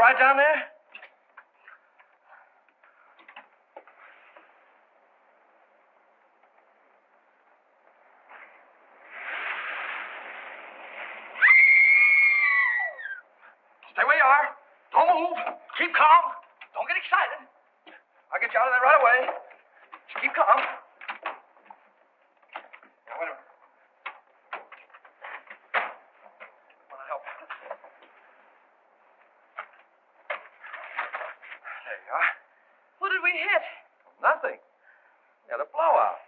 right down there? Stay where you are. Don't move. Keep calm. Don't get excited. I'll get you out of there right away. Just keep calm. Now, wait a minute. Want to help? There you are. What did we hit? Nothing. We had a blowout.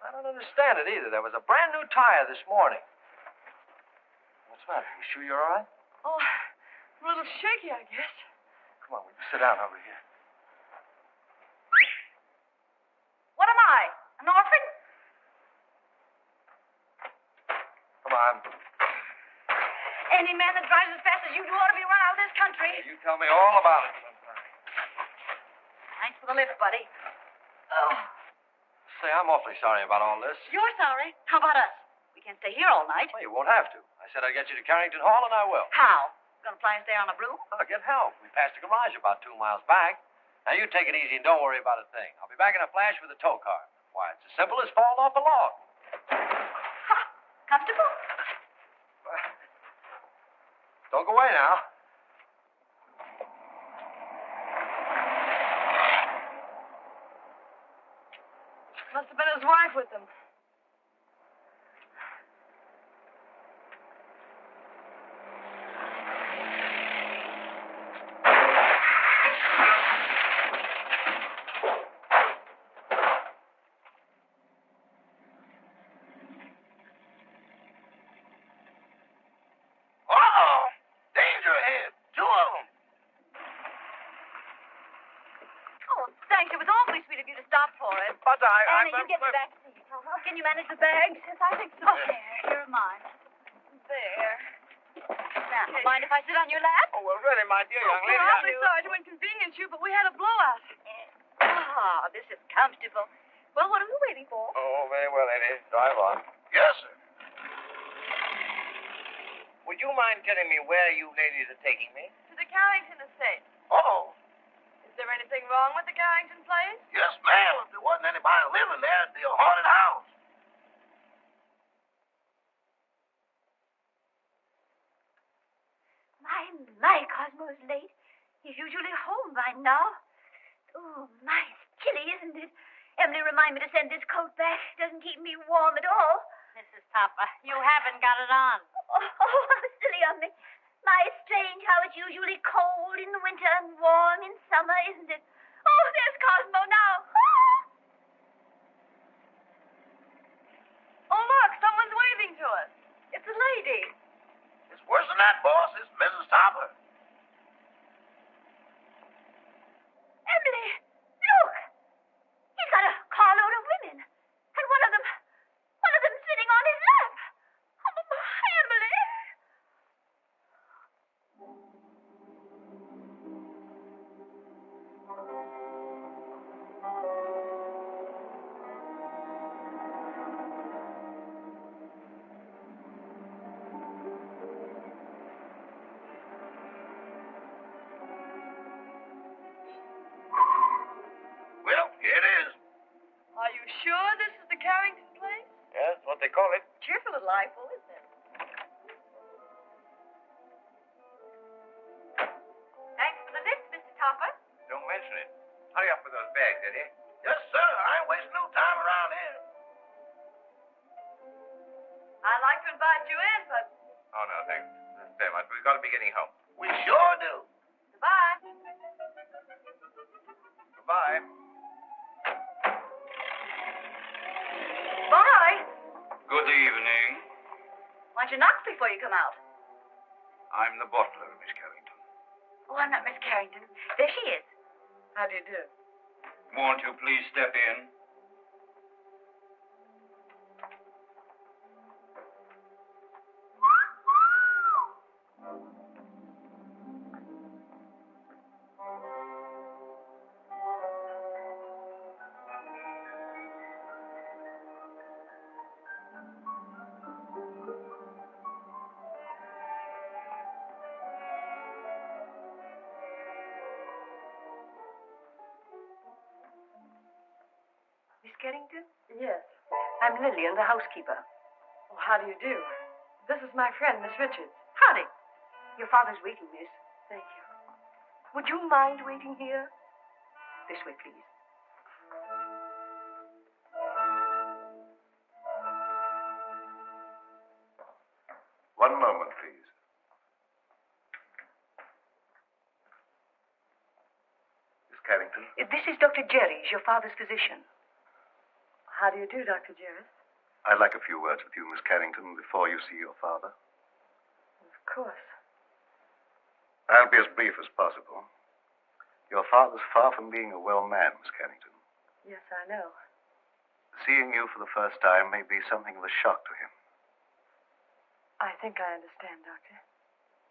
I don't understand it either. There was a brand new tire this morning. What's the matter? You sure you're all right? Oh, a little shaky, I guess. Come on, will you sit down over here? What am I? An orphan? Come on. Any man that drives as fast as you do ought to be run out of this country. You tell me all about it sometime. Thanks for the lift, buddy. Oh, Say, I'm awfully sorry about all this. you're sorry. How about us? We can't stay here all night. Well, you won't have to. I said I'd get you to Carrington Hall, and I will. How? Gonna fly and stay on a broom? I'll get help. We passed the garage about 2 miles back. Now, you take it easy and don't worry about a thing. I'll be back in a flash with a tow car. Why, it's as simple as falling off a log. Ha! Comfortable? Don't go away now. Must have been his wife with him. Can you manage the bags? Yes, I think so. There, here are mine. There. Now, mind if I sit on your lap? Oh, well, really, my dear young lady. We're awfully sorry to inconvenience you, but we had a blowout. Ah, this is comfortable. Well, what are we waiting for? Oh, very well, lady. Drive on. Yes, sir. Would you mind telling me where you ladies are taking me? To the Carrington estate. Oh, Is there anything wrong with the Carrington place? yes, ma'am. If there wasn't anybody living there, it'd be a haunted house. My, Cosmo's late. He's usually home by now. Oh, my, it's chilly, isn't it? Emily, remind me to send this coat back. It doesn't keep me warm at all. Mrs. Topper, you haven't got it on. Oh, how silly of me. My, it's strange how it's usually cold in the winter and warm in summer, isn't it? Oh, there's Cosmo now. Ah! Oh, look, someone's waving to us. It's a lady. It's worse than that, boss. It's Mrs. Topper. Emily, look. He's got a carload of women. And one of them sitting on his lap. Oh, my, Emily. Well, here it is. Are you sure this is the Carrington place? Yes, that's what they call it. Cheerful little eyeful, isn't it? Thanks for the lift, Mr. Topper. Don't mention it. Hurry up with those bags, Eddie. Yes, sir. I ain't wasting no time around here. I'd like to invite you in, but Oh, no, thanks very much. We've got to be getting home. We sure do. goodbye. Goodbye. Bye. Good evening. Why don't you knock before you come out? I'm the butler, Miss Carrington. Oh, I'm not Miss Carrington. There she is. How do you do? Won't you please step in? Carrington? Yes. I'm Lillian, the housekeeper. Well, how do you do? This is my friend, Miss Richards. Howdy. Your father's waiting, miss. Thank you. Would you mind waiting here? This way, please. One moment, please. Miss Carrington? This is Dr. Jerry's, your father's physician. How do you do, Dr. Jarrett? I'd like a few words with you, Miss Carrington, before you see your father. Of course. I'll be as brief as possible. Your father's far from being a well man, Miss Carrington. Yes, I know. Seeing you for the first time may be something of a shock to him. I think I understand, Doctor.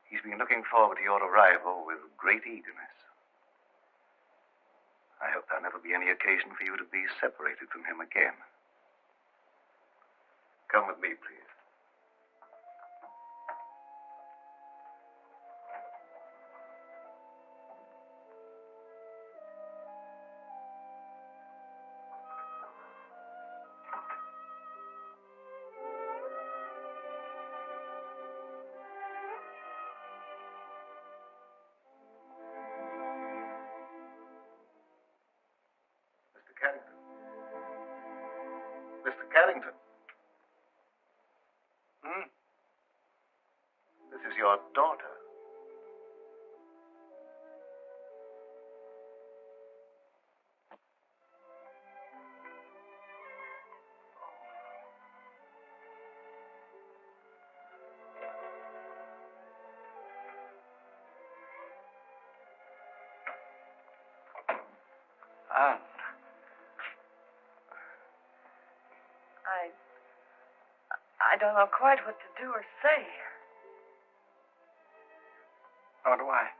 He's been looking forward to your arrival with great eagerness. I hope there'll never be any occasion for you to be separated from him again. Come with me, please. Carrington. Mr. Carrington. This is your daughter. Anne. I don't know quite what to do or say. Nor do I.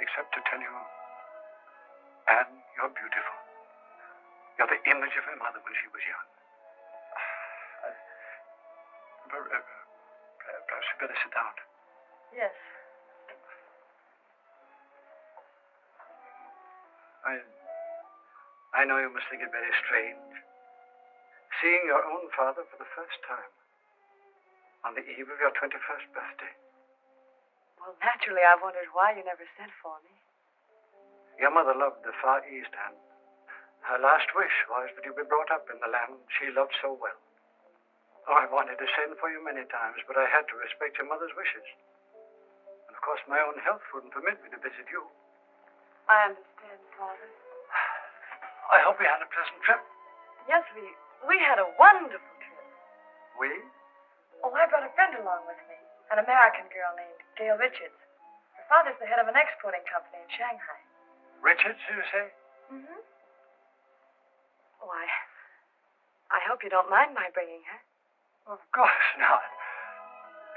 Except to tell you, Anne, you're beautiful. You're the image of her mother when she was young. Perhaps you better sit down. Yes. I know you must think it very strange. Seeing your own father for the first time. On the eve of your 21st birthday. Well, naturally, I wondered why you never sent for me. Your mother loved the Far East, Anne. Her last wish was that you be brought up in the land she loved so well. Oh, I wanted to send for you many times, but I had to respect your mother's wishes. And, of course, my own health wouldn't permit me to visit you. I understand, Father. I hope you had a pleasant trip. Yes, we had a wonderful trip. We? Oh, I brought a friend along with me. An American girl named Gail Richards. Her father's the head of an exporting company in Shanghai. Richards, you say? Mm-hmm. Oh, I hope you don't mind my bringing her. Of course not.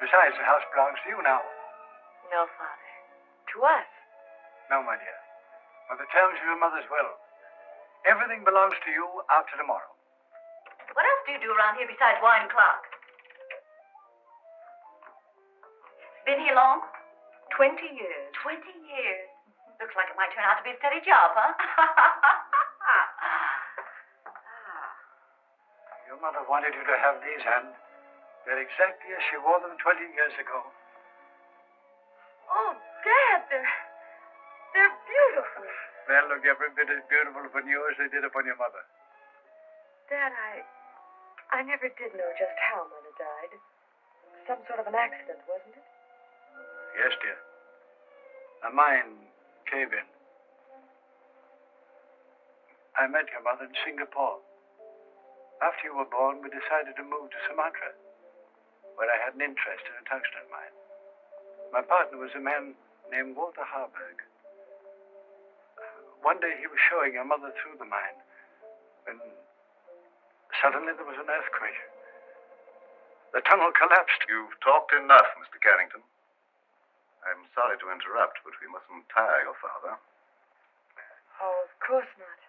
Besides, the house belongs to you now. No, Father. To us. No, my dear. On the terms of your mother's will. Everything belongs to you after tomorrow. What else do you do around here besides wine clock? Been here long? 20 years. 20 years. Looks like it might turn out to be a steady job, huh? Your mother wanted you to have these, Anne. They're exactly as she wore them 20 years ago. Oh, Dad, they're beautiful. They'll look every bit as beautiful upon you as they did upon your mother. Dad, I never did know just how Mother died. Some sort of an accident, wasn't it? Yes, dear. A mine cave in. I met your mother in Singapore. After you were born, we decided to move to Sumatra, where I had an interest in a tungsten mine. My partner was a man named Walter Harburg. One day he was showing your mother through the mine, when suddenly there was an earthquake. The tunnel collapsed. You've talked enough, Mr. Carrington. I'm sorry to interrupt, but we mustn't tire your father. Oh, of course not.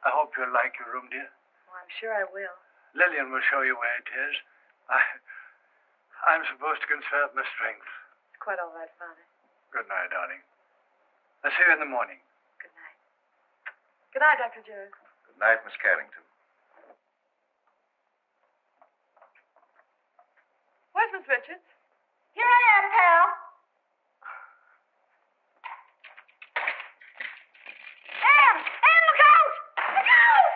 I hope you'll like your room, dear. Oh, I'm sure I will. Lillian will show you where it is. I'm supposed to conserve my strength. It's quite all right, Father. Good night, darling. I'll see you in the morning. Good night. Good Good night, Dr. Judd. Good night, Miss Carrington. Where's Miss Richards? Here I am, pal. Anne! Anne, look out! Look out!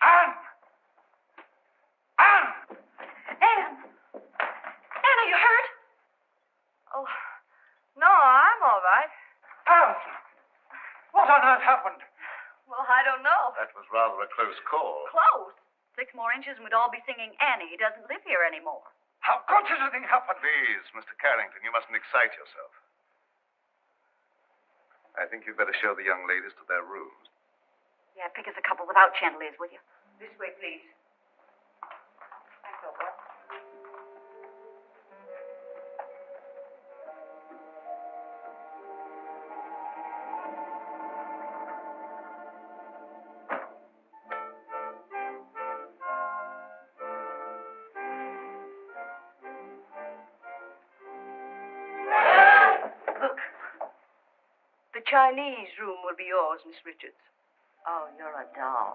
Anne! Anne! Anne! Anne, are you hurt? Oh, no, I'm all right. Anne! What on earth happened? Well, I don't know. That was rather a close call. Close. 6 more inches and we'd all be singing Annie doesn't live here anymore. How could such a thing happen? Please, Mr. Carrington, you mustn't excite yourself. I think you'd better show the young ladies to their rooms. Yeah, pick us a couple without chandeliers, will you? This way, please. Thanks, Oprah. The Chinese room will be yours, Miss Richards. Oh, you're a doll.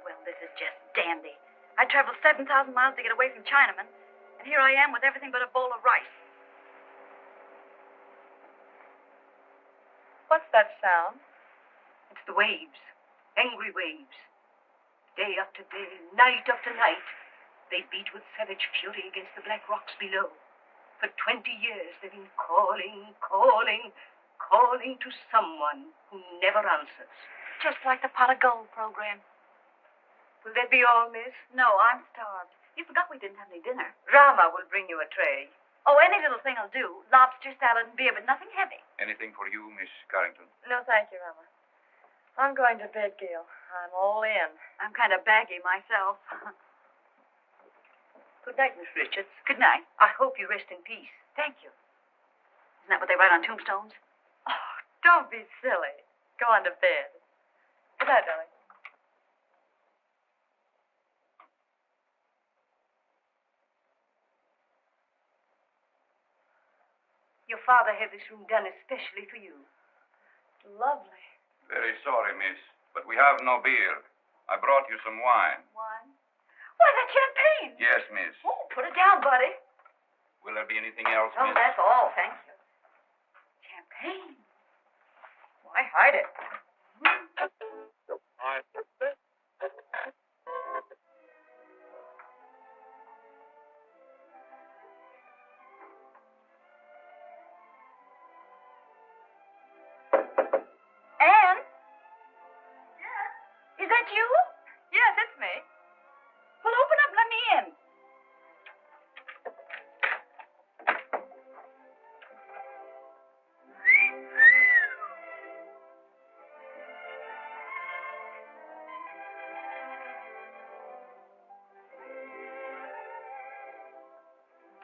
Well, this is just dandy. I traveled 7,000 miles to get away from Chinamen, and here I am with everything but a bowl of rice. What's that sound? It's the waves. Angry waves. Day after day, night after night, they beat with savage fury against the black rocks below. For 20 years, they've been calling to someone who never answers. Just like the pot of gold program. Will that be all, miss? No, I'm starved. You forgot we didn't have any dinner. Rama will bring you a tray. Oh, any little thing will do. Lobster, salad, and beer, but nothing heavy. Anything for you, Miss Carrington? No, thank you, Rama. I'm going to bed, Gail. I'm all in. I'm kind of baggy myself. Good night, Miss Richards. Good night. I hope you rest in peace. Thank you. Isn't that what they write on tombstones? Oh, don't be silly. Go on to bed. Good night, darling. Your father had this room done especially for you. Lovely. Very sorry, miss, but we have no beer. I brought you some wine. Wine? Why, that's champagne. Yes, miss. Oh, put it down, buddy. Will there be anything else, Oh, miss? that's all, thank you. Champagne. Why hide it? Anne? Is that you? Yes, it's me. Well, open up and let me in.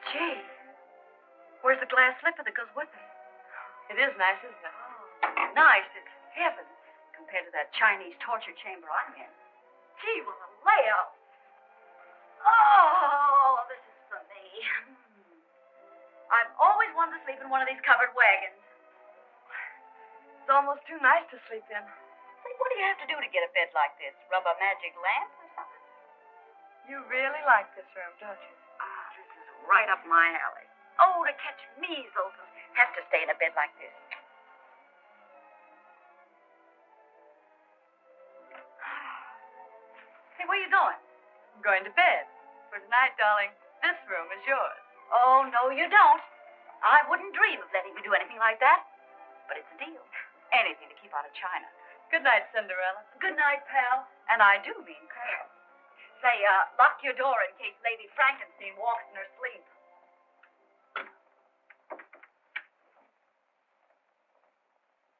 Gee, where's the glass slipper that goes with it? It is nice, isn't it? Oh, nice. It's heaven compared to that Chinese torture chamber I'm in. Gee, well, the layout. Oh, this is for me. I've always wanted to sleep in one of these covered wagons. It's almost too nice to sleep in. Say, what do you have to do to get a bed like this? Rub a magic lamp or something? You really like this room, don't you? Ah, this is right up my alley. Oh, to catch measles and have to stay in a bed like this. Hey, where you going? I'm going to bed. For tonight, darling, this room is yours. Oh, no, you don't. I wouldn't dream of letting you do anything like that. But it's a deal. Anything to keep out of China. Good night, Cinderella. Good night, pal. And I do mean pal. Say, lock your door in case Lady Frankenstein walks in her sleep.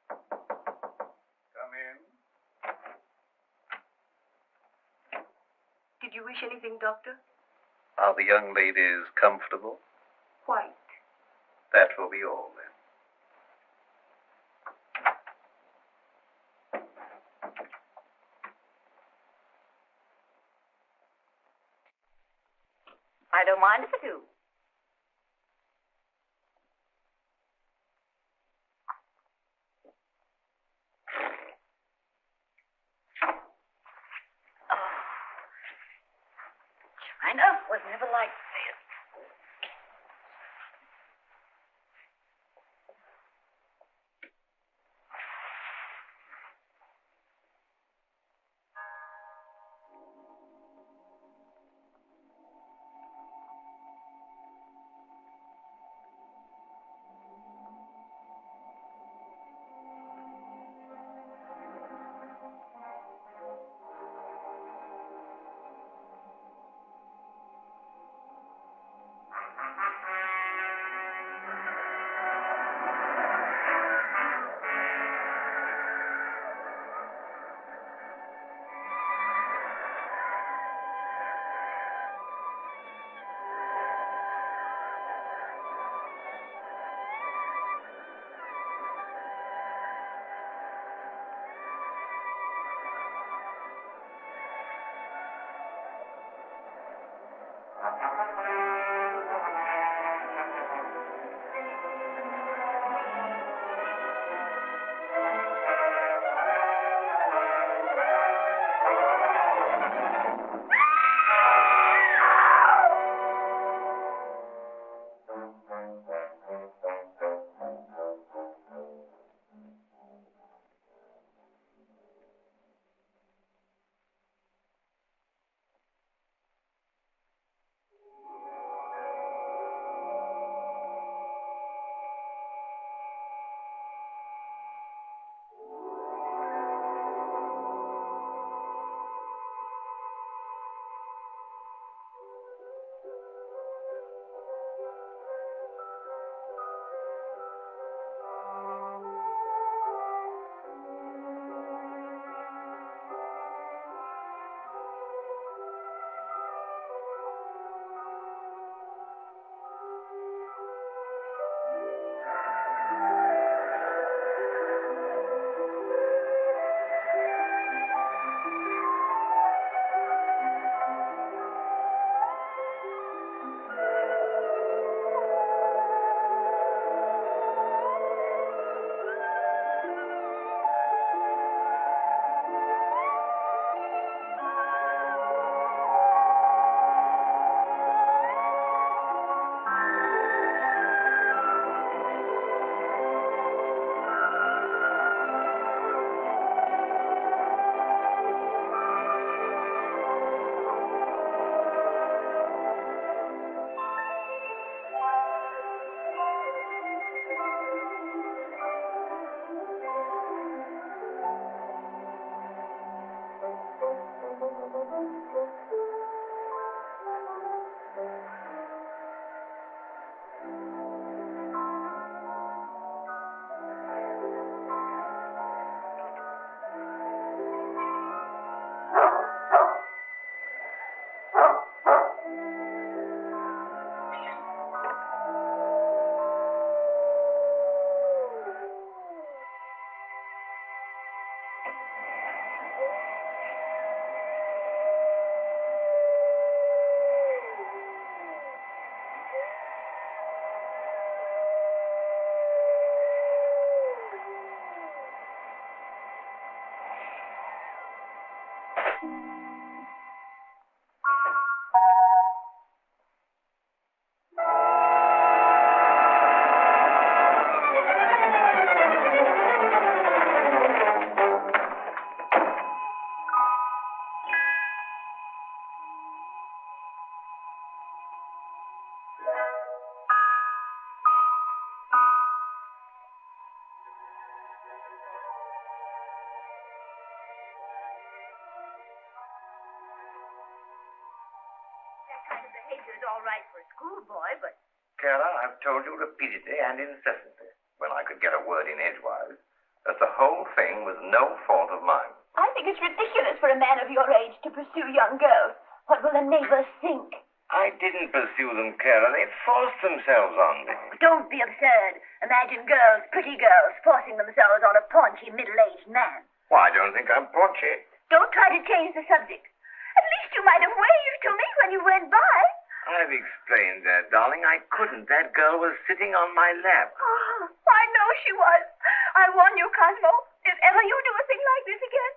Come in. Did you wish anything, Doctor? Are the young ladies comfortable? Quite. That will be all, then. I don't mind if I do. Never liked this. Behavior is all right for a schoolboy, but... Clara, I've told you repeatedly and incessantly, when I could get a word in edgewise, that the whole thing was no fault of mine. I think it's ridiculous for a man of your age to pursue young girls. What will the neighbors think? I didn't pursue them, Clara. They forced themselves on me. Don't be absurd. Imagine girls, pretty girls, forcing themselves on a paunchy, middle-aged man. Well, I don't think I'm paunchy. Don't try to change the subject. At least you might have waved to me when you went by. I've explained that, darling. I couldn't. That girl was sitting on my lap. Oh, I know she was. I warn you, Cosmo, if ever you do a thing like this again,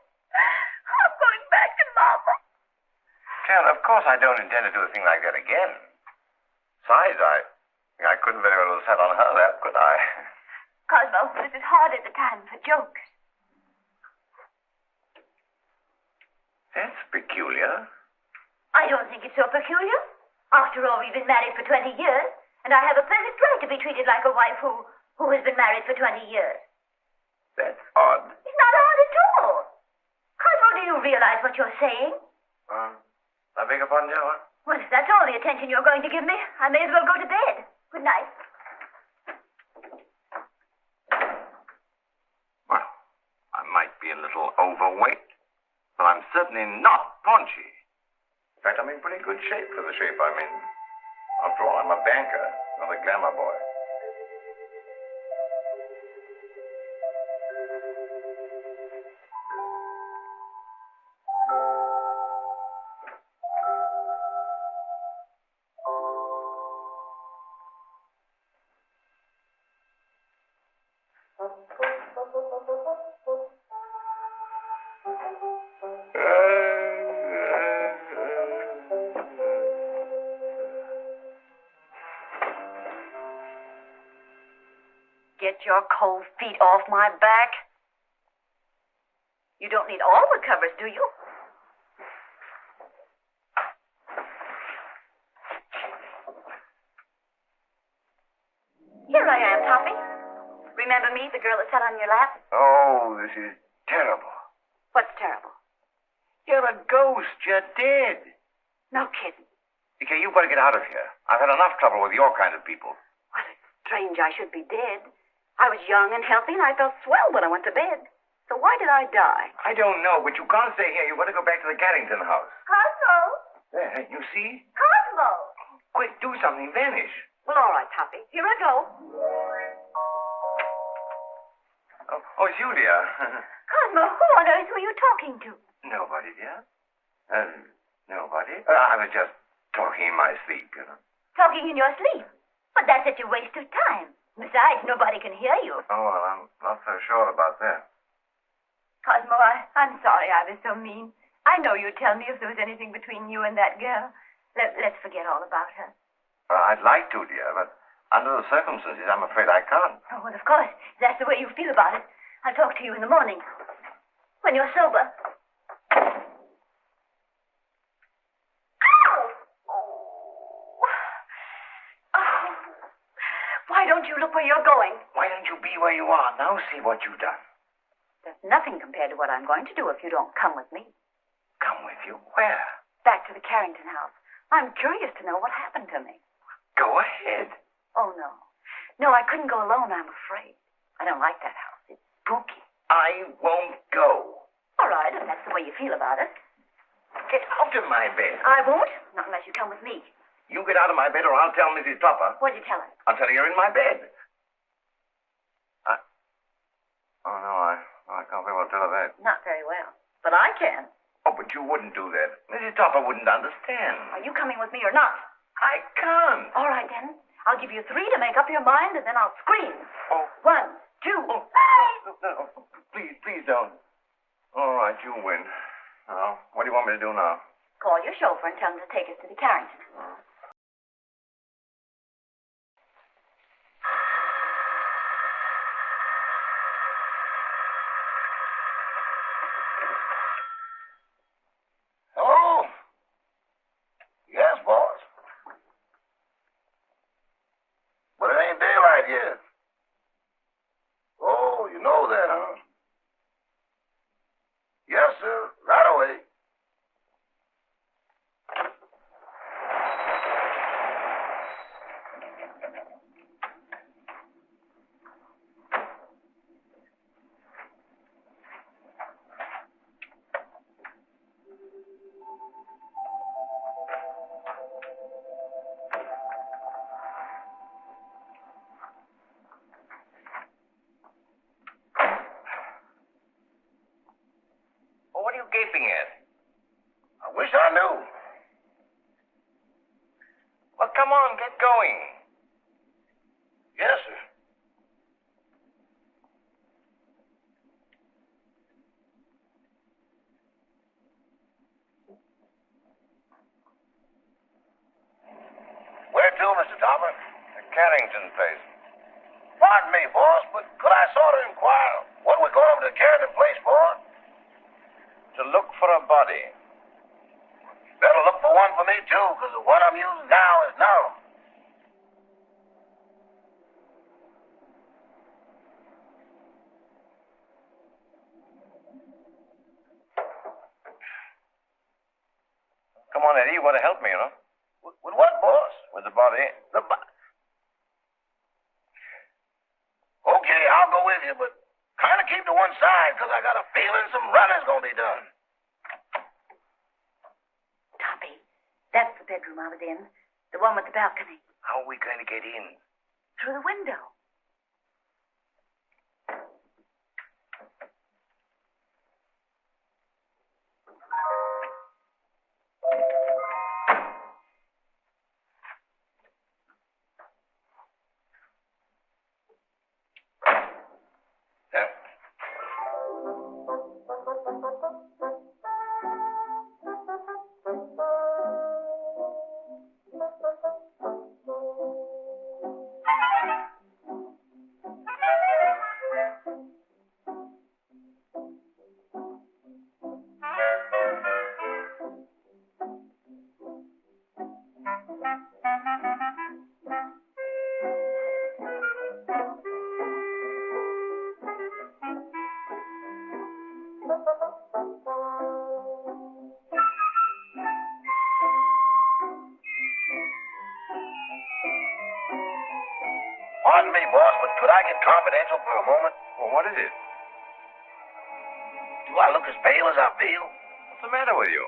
I'm going back to Mama. Sharon, of course I don't intend to do a thing like that again. Besides, I couldn't very well have sat on her lap, could I? Cosmo, this is hard at the time for jokes. That's peculiar. I don't think it's so peculiar. After all, we've been married for 20 years, and I have a perfect right to be treated like a wife who has been married for 20 years. That's odd. It's not odd at all. Cosmo, do you realize what you're saying? I beg your pardon, Joan? Well, if that's all the attention you're going to give me, I may as well go to bed. Good night. Well, I might be a little overweight, but I'm certainly not paunchy. In fact, I'm in pretty good shape for the shape I'm in. After all, I'm a banker, not a glamour boy. Get your cold feet off my back. You don't need all the covers, do you? Here I am, Poppy. Remember me, the girl that sat on your lap? Oh, this is terrible. What's terrible? You're a ghost. You're dead. No kidding. Okay, you've got to get out of here. I've had enough trouble with your kind of people. What a strange I should be dead. I was young and healthy, and I felt swell when I went to bed. So why did I die? I don't know, but you can't stay here. You've got to go back to the Carrington house. Cosmo! There, you see? Cosmo! Quick, do something. Vanish. Well, all right, Poppy. Here I go. Oh, it's you, dear. Cosmo, who on earth were you talking to? Nobody, dear. Nobody. I was just talking in my sleep, you know. Talking in your sleep? But that's such a waste of time. Besides, nobody can hear you. Oh, well, I'm not so sure about that. Cosmo, I'm sorry I was so mean. I know you'd tell me if there was anything between you and that girl. Let's forget all about her. I'd like to, dear, but under the circumstances, I'm afraid I can't. Oh, well, of course. If that's the way you feel about it. I'll talk to you in the morning. When you're sober. Why don't you look where you're going? Why don't you be where you are? Now see what you've done. There's nothing compared to what I'm going to do if you don't come with me. Come with you? Where? Back to the Carrington house. I'm curious to know what happened to me. Go ahead. Oh, no. No, I couldn't go alone, I'm afraid. I don't like that house. It's spooky. I won't go. All right, if that's the way you feel about it. Get out of my bed. I won't, not unless you come with me. You get out of my bed or I'll tell Mrs. Topper. What'd you tell her? I'll tell her you're in my bed. Oh, no, I can't very well tell her that. Not very well. But I can. Oh, but you wouldn't do that. Mrs. Topper wouldn't understand. Are you coming with me or not? I can't. All right, then. I'll give you 3 to make up your mind, and then I'll scream. Oh. 1, 2. Oh. No, please don't. All right, you win. Now, what do you want me to do now? Call your chauffeur and tell him to take us to the Carrington. Hello? Yes, boss. But it ain't daylight yet. Oh, you know that, huh? Yes, sir. Right away. Well, what are you gaping at? I wish I knew. Well, come on, get going. Yes, sir. body. Better look for one for me, too, because the one I'm using now is narrow. Come on, Eddie. You want to help me, you know? With what, boss? With the body. Okay, I'll go with you, but kind of keep to one side, because I got a feeling some running's going to be done. Toppy, that's the bedroom I was in. The one with the balcony. How are we going to get in? Through the window. Pardon me, boss, but could I get confidential for a moment? Well, what is it? Do I look as pale as I feel? What's the matter with you?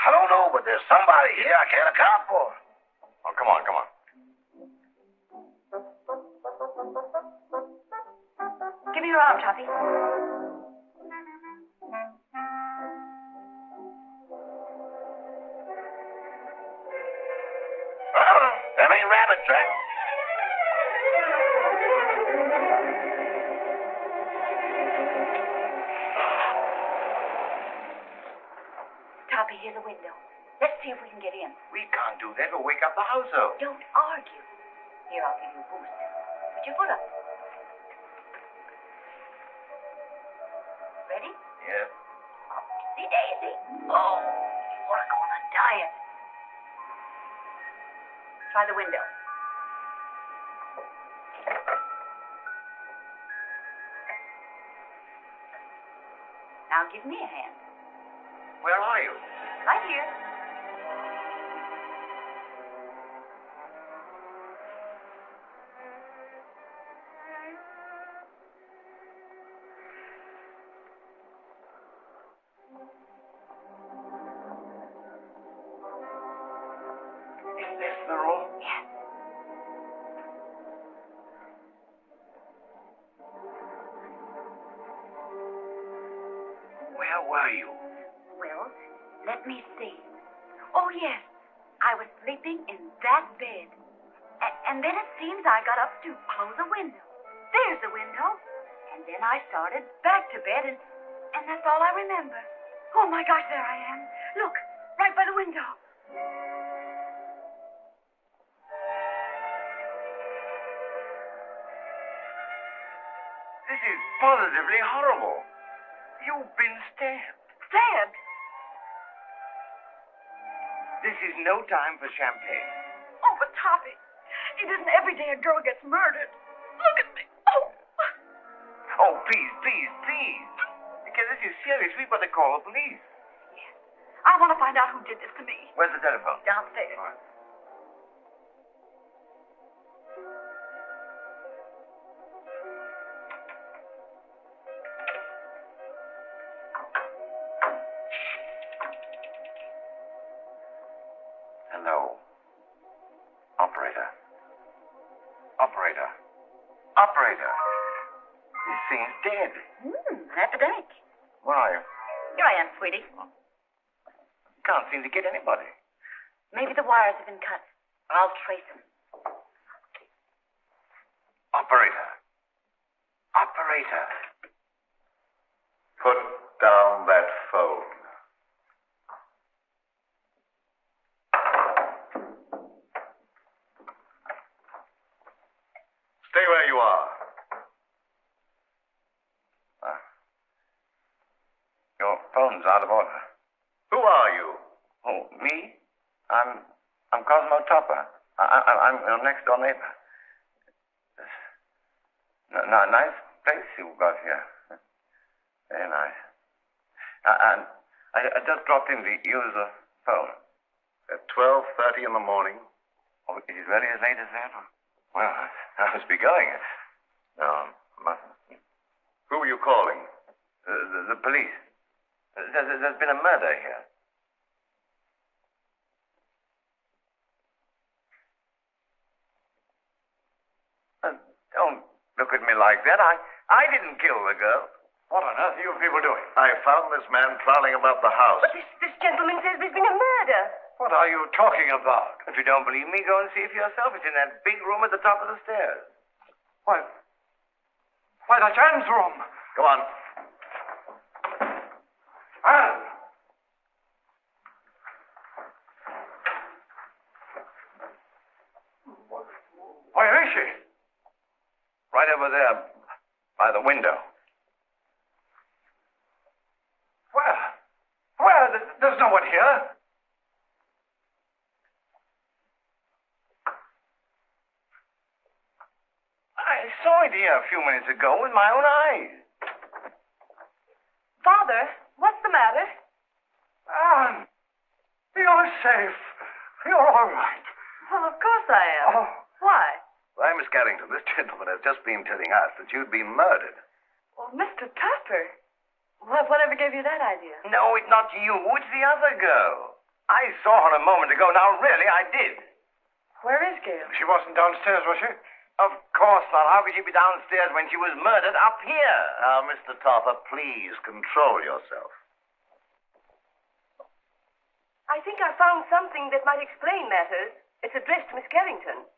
I don't know, but there's somebody here I can't account for. Oh, come on, come on. Give me your arm, Toppy. Them ain't rabbit tracks. Toppy, here's a window. Let's see if we can get in. We can't do that. We'll wake up the household. Don't argue. Here, I'll give you a boost. Put your foot up. Ready? Yes. Upsy daisy. Oh, you want to go on a diet. Try the window. Now give me a hand. Where are you? Right here. Is this the room? Yes. Where were you? Well, let me see. Oh, yes. I was sleeping in that bed. And then it seems I got up to close a window. There's the window. And then I started back to bed, and that's all I remember. Oh, my gosh, there I am. Look, right by the window. This is positively horrible. You've been stabbed. Stabbed? This is no time for champagne. Oh, but Toppy, it isn't every day a girl gets murdered. Look at me. Oh. Oh, please, please, please. Because this is serious. We've got to call the police. Yes. I want to find out who did this to me. Where's the telephone? Downstairs. All right. Hello. Operator. Operator. Operator. This thing's dead. An epidemic. Where are you? Here I am, sweetie. Can't seem to get anybody. Maybe the wires have been cut. I'll trace them. Operator. Operator. Put down that phone. Stay where you are. Your phone's out of order. Oh, me? I'm Cosmo Topper. I'm your next door neighbor. Nice place you've got here. Very nice. And I just dropped in to use the phone. At 12:30 in the morning. Oh, is it really as late as that? Well, I must be going. No, mustn't. Who were you calling? The police. There's been a murder here. Don't look at me like that. I didn't kill the girl. What on earth are you people doing? I found this man prowling about the house. But this gentleman says there's been a murder. What are you talking about? If you don't believe me, go and see for yourself. It's in that big room at the top of the stairs. Why, that's Anne's room. Come on. Anne! Where is she? Right over there, by the window. Where? There's no one here. I saw it here a few minutes ago with my own eyes. Father, what's the matter? Anne, you're safe. You're all right. Well, of course I am. Oh. Why? Why, Miss Carrington, this gentleman has just been telling us that you'd been murdered. Well, Mr. Topper. Whatever gave you that idea? No, it's not you. It's the other girl. I saw her a moment ago. Now, really, I did. Where is Gail? She wasn't downstairs, was she? Of course not. How could she be downstairs when she was murdered up here? Now, Mr. Topper, please control yourself. I think I found something that might explain matters. It's addressed to Miss Carrington.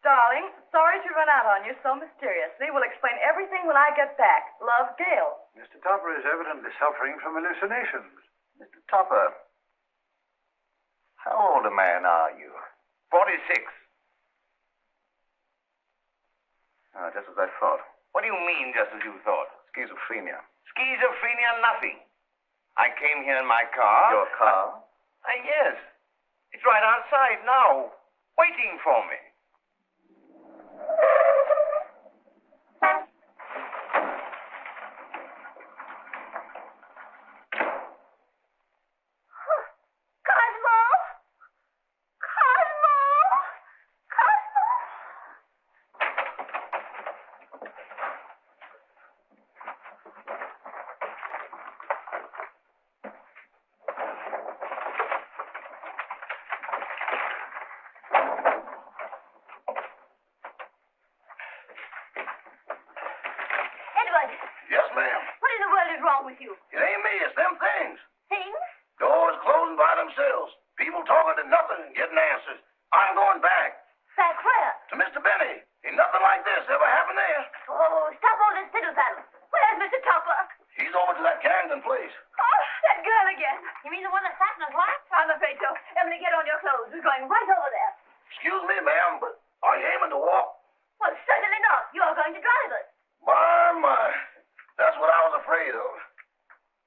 Darling, sorry to run out on you so mysteriously. We'll explain everything when I get back. Love, Gail. Mr. Topper is evidently suffering from hallucinations. Mr. Topper, how old a man are you? 46. Just as I thought. What do you mean, just as you thought? Schizophrenia. Schizophrenia, nothing. I came here in my car. Your car? Yes. It's right outside now, waiting for me. Yes, ma'am. What in the world is wrong with you? It ain't me, it's them things. Things? Doors closing by themselves. People talking to nothing and getting answers. I'm going back. Back where? To Mr. Benny. Ain't nothing like this ever happened there. Oh, stop all this fiddle-faddle. Where's Mr. Topper? He's over to that Carrington place. Oh, that girl again. You mean the one that sat in his lap? I'm afraid so. Emily, get on your clothes. We're going right over there. Excuse me, ma'am, but are you aiming to walk? Well, certainly not. You're going to drive us. My. That's what I was afraid of.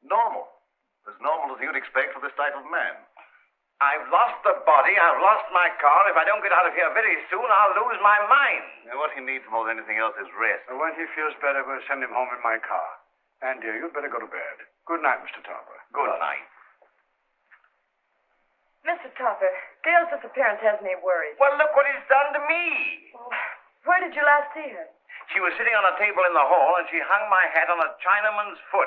Normal. As normal as you'd expect for this type of man. I've lost the body. I've lost my car. If I don't get out of here very soon, I'll lose my mind. What he needs more than anything else is rest. When he feels better, we'll send him home in my car. And, dear, you'd better go to bed. Good night, Mr. Topper. Good night. Mr. Topper, Gail's disappearance has me worried. Well, look what it's done to me. Where did you last see her? She was sitting on a table in the hall, and she hung my hat on a Chinaman's foot.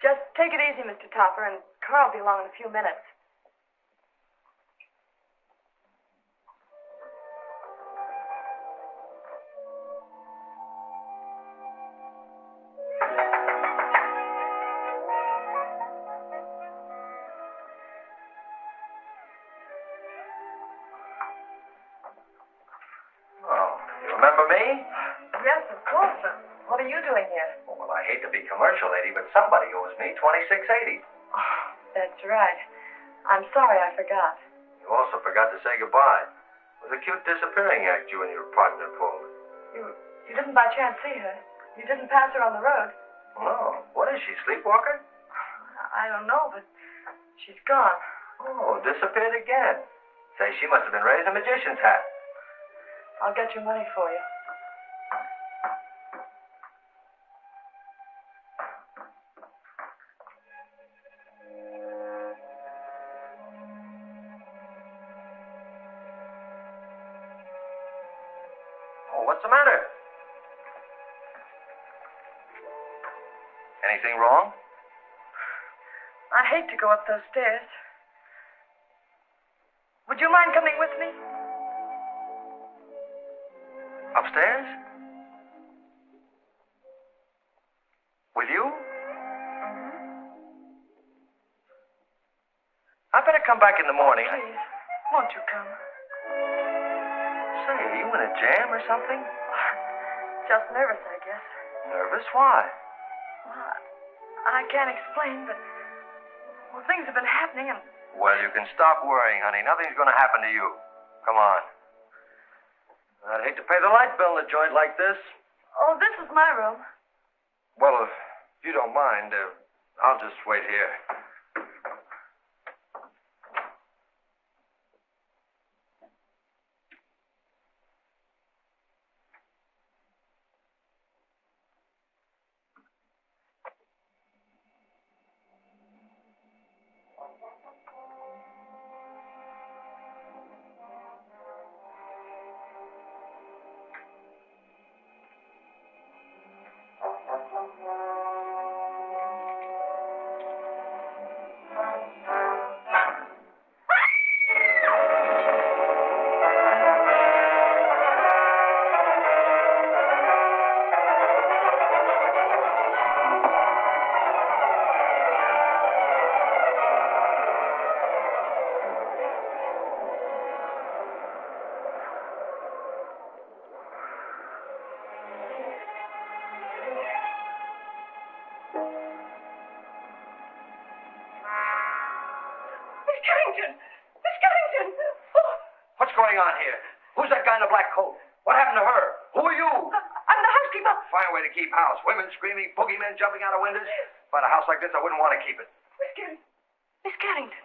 Just take it easy, Mr. Topper, and Carl will be along in a few minutes. Remember me? Yes, of course. What are you doing here? Well, I hate to be commercial, lady, but somebody owes me $26.80. That's right. I'm sorry I forgot. You also forgot to say goodbye. It was a cute disappearing act you and your partner pulled. You didn't by chance see her? You didn't pass her on the road. No. What is she, sleepwalker? I don't know, but she's gone. Oh, disappeared again. Say, she must have been raised in a magician's hat. I'll get your money for you. Oh, what's the matter? Anything wrong? I hate to go up those stairs. Would you mind coming with me? Upstairs? With you? I better come back in the morning. Please, won't you come? Say, are you in a jam or something? Just nervous, I guess. Nervous? Why? Well, I can't explain, but things have been happening, and Well, you can stop worrying, honey. Nothing's going to happen to you. Come on. I'd hate to pay the light bill in a joint like this. oh, this is my room. Well, if you don't mind, I'll just wait here. What's going on here? Who's that guy in the black coat? What happened to her? Who are you? I'm the housekeeper. Fine way to keep house. Women screaming, boogeymen jumping out of windows. If I had a house like this, I wouldn't want to keep it. Miss Carrington.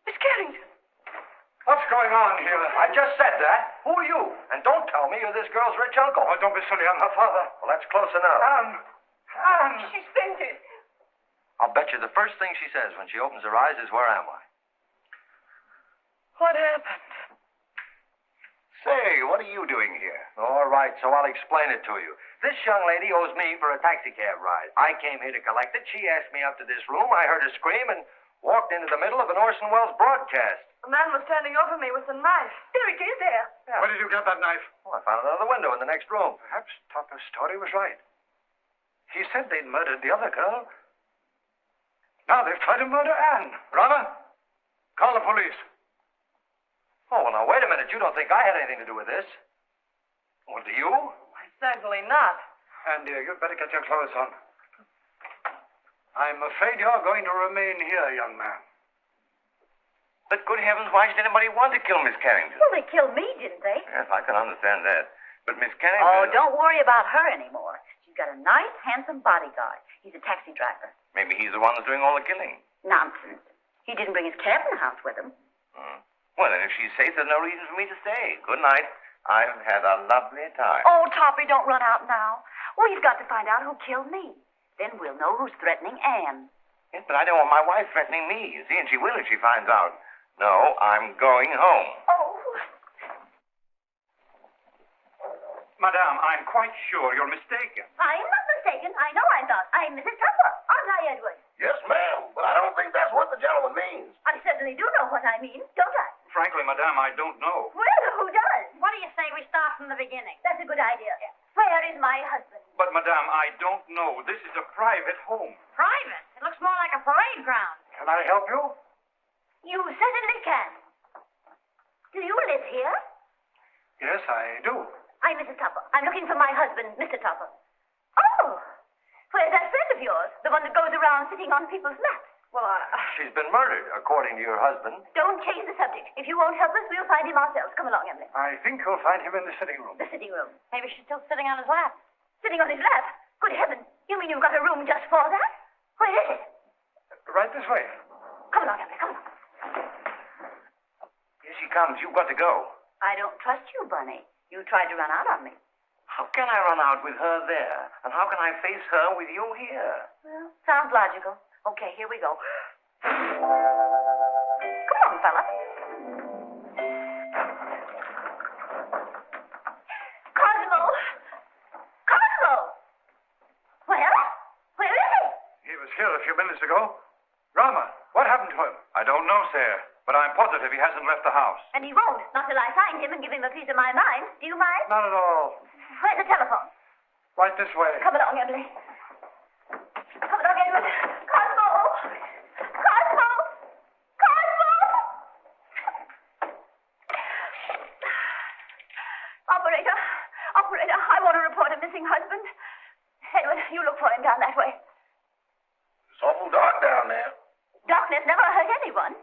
Miss Carrington. What's going on here? I just said that. Who are you? And don't tell me you're this girl's rich uncle. Oh, don't be silly. I'm her father. Well, that's close enough. Anne. She's fainted. I'll bet you the first thing she says when she opens her eyes is, "Where am I?" What happened? Say, what are you doing here? All right, so I'll explain it to you. This young lady owes me for a taxicab ride. I came here to collect it. She asked me up to this room. I heard her scream and walked into the middle of an Orson Welles broadcast. A man was standing over me with a knife. There it is there. Yeah. Where did you get that knife? Well, I found it out of the window in the next room. Perhaps Topper's story was right. He said they'd murdered the other girl. Now they've tried to murder Anne. Rama, call the police. Oh, well, now, wait a minute. You don't think I had anything to do with this? Well, do you? Why, certainly not. Anne, dear, you'd better get your clothes on. I'm afraid you're going to remain here, young man. But good heavens, why should anybody want to kill Miss Carrington? Well, they killed me, didn't they? Yes, I can understand that. But Miss Carrington... Oh, don't worry about her anymore. She's got a nice, handsome bodyguard. He's a taxi driver. Maybe he's the one that's doing all the killing. Nonsense. He didn't bring his cab in the house with him. Well, then if she's safe, there's no reason for me to stay. Good night. I've had a lovely time. Oh, Toppy, don't run out now. We've got to find out who killed me. Then we'll know who's threatening Anne. Yes, but I don't want my wife threatening me, you see, and she will if she finds out. No, I'm going home. Oh. Madame, I'm quite sure you're mistaken. I'm not mistaken. I know I'm not. I'm Mrs. Tupper, aren't I, Edward? Yes, ma'am, but I don't think that's what the gentleman means. I certainly do know what I mean, don't I? Frankly, Madame, I don't know. Well, who does? What do you say we start from the beginning? That's a good idea. Where is my husband? But, Madame, I don't know. This is a private home. Private? It looks more like a parade ground. Can I help you? You certainly can. Do you live here? Yes, I do. I'm Mrs. Tupper. I'm looking for my husband, Mr. Tupper. Oh! Where's that friend of yours? The one that goes around sitting on people's laps? Well, She's been murdered, according to your husband. Don't change the subject. If you won't help us, we'll find him ourselves. Come along, Emily. I think you'll find him in the sitting room. The sitting room. Maybe she's still sitting on his lap. Sitting on his lap? Good heavens. You mean you've got a room just for that? Where is it? Right this way. Come along, Emily, come along. Here she comes. You've got to go. I don't trust you, Bunny. You tried to run out on me. How can I run out with her there? And how can I face her with you here? Well, sounds logical. Okay, here we go. Come on, fella. Cosmo! Cosmo! Well, where is he? He was here a few minutes ago. Rama, what happened to him? I don't know, sir, but I'm positive he hasn't left the house. And he won't, not till I find him and give him a piece of my mind. Do you mind? Not at all. Where's the telephone? Right this way. Come along, Emily. Come along, Edward. Cosmo! Cosmo! Cosmo! Operator, I want to report a missing husband. Edward, you look for him down that way. It's awful dark down there. Darkness never hurt anyone.